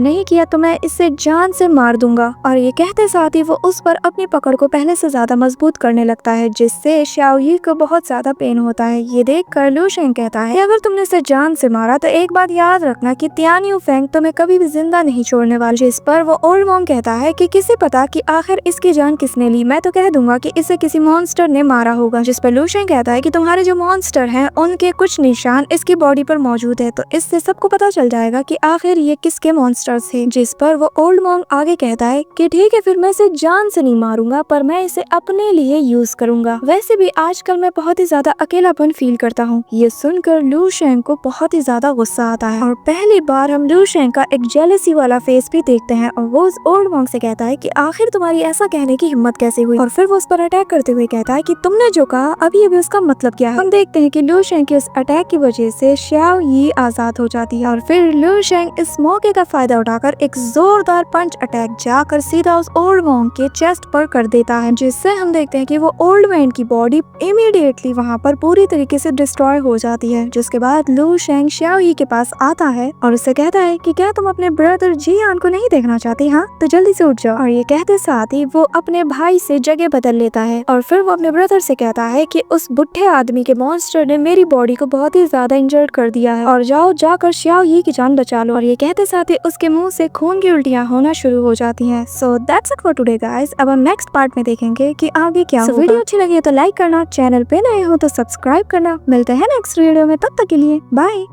नहीं किया तो मैं इसे जान से मार दूंगा। और ये कहते साथ ही वो उस पर अपनी पकड़ को पहले से ज्यादा मजबूत करने लगता है जिससे श्याओ यी को बहुत ज्यादा पेन होता है। ये देख कर लू शेंग कहता है अगर तुमने इसे जान से मारा तो एक बात याद रखना कि तियानयू फेंग तुम्हें कभी भी जिंदा नहीं छोड़ने वाली। जिस पर वो ओल्ड मॉन्ग कहता है कि किसे पता कि आखिर इसकी जान किसने ली, मैं तो कह दूंगा कि इसे किसी मॉन्स्टर ने मारा होगा। जिस पर लू शेंग कहता है कि तुम्हारे जो मॉन्स्टर हैं उनके कुछ निशान इसकी बॉडी पर मौजूद है, तो इससे सबको पता चल जाएगा कि आखिर ये किसके मॉन्स्टर्स थे। जिस पर वो ओल्ड मॉन्ग आगे कहता है कि ठीक है फिर मैं इसे जान से नहीं मारूंगा पर मैं इसे अपने लिए यूज करूंगा। वैसे भी आजकल मैं बहुत ही ज्यादा अकेलापन फील करता हूँ। ये सुनकर लू शेंग को बहुत ही ज्यादा गुस्सा आता है और पहली बार हम लू शेंग का एक जेलसी वाला फेस भी देखते हैं और वो उस ओल्ड मॉन्ग से कहता है कि आखिर तुम्हारी ऐसा कहने की हिम्मत कैसे हुई। और फिर वो उस पर अटैक करते हुए कहता है कि तुमने जो कहा अभी अभी उसका मतलब क्या है। हम देखते हैं कि लू शेंग के उस अटैक की वजह से श्याओ यी आजाद हो जाती है और फिर लू शेंग इस मौके का फायदा उठाकर एक जोरदार पंच अटैक जाकर सीधा उस ओल्ड मॉन्ग के चेस्ट पर कर देता है, जिससे हम देखते हैं कि वो ओल्ड मैन की बॉडी इमीडिएटली वहाँ पर पूरी तरीके से डिस्ट्रॉय हो जाती है। जिसके बाद लू शेंग श्याओ यी के पास आता है और उससे कहता है कि क्या तुम अपने ब्रदर जियान को नहीं देखना चाहती, हाँ तो जल्दी से उठ जाओ। और ये कहते साथ ही वो अपने भाई से जगह बदल लेता है और फिर वो अपने ब्रदर से कहता है कि उस बुढ़े आदमी के मॉन्स्टर ने मेरी बॉडी को बहुत ही ज्यादा इंजर्ड कर दिया है और जाओ जाकर श्याओ यी की जान बचा लो। और ये कहते साथ ही उसके मुंह से खून की उल्टियां होना शुरू हो जाती हैं। So that's it for today guys. अब हम नेक्स्ट पार्ट में देखेंगे कि आगे क्या होगा। वीडियो अच्छी लगी है तो लाइक करना, चैनल पे नए हो तो सब्सक्राइब करना। मिलते हैं नेक्स्ट वीडियो में, तब तक के लिए बाय।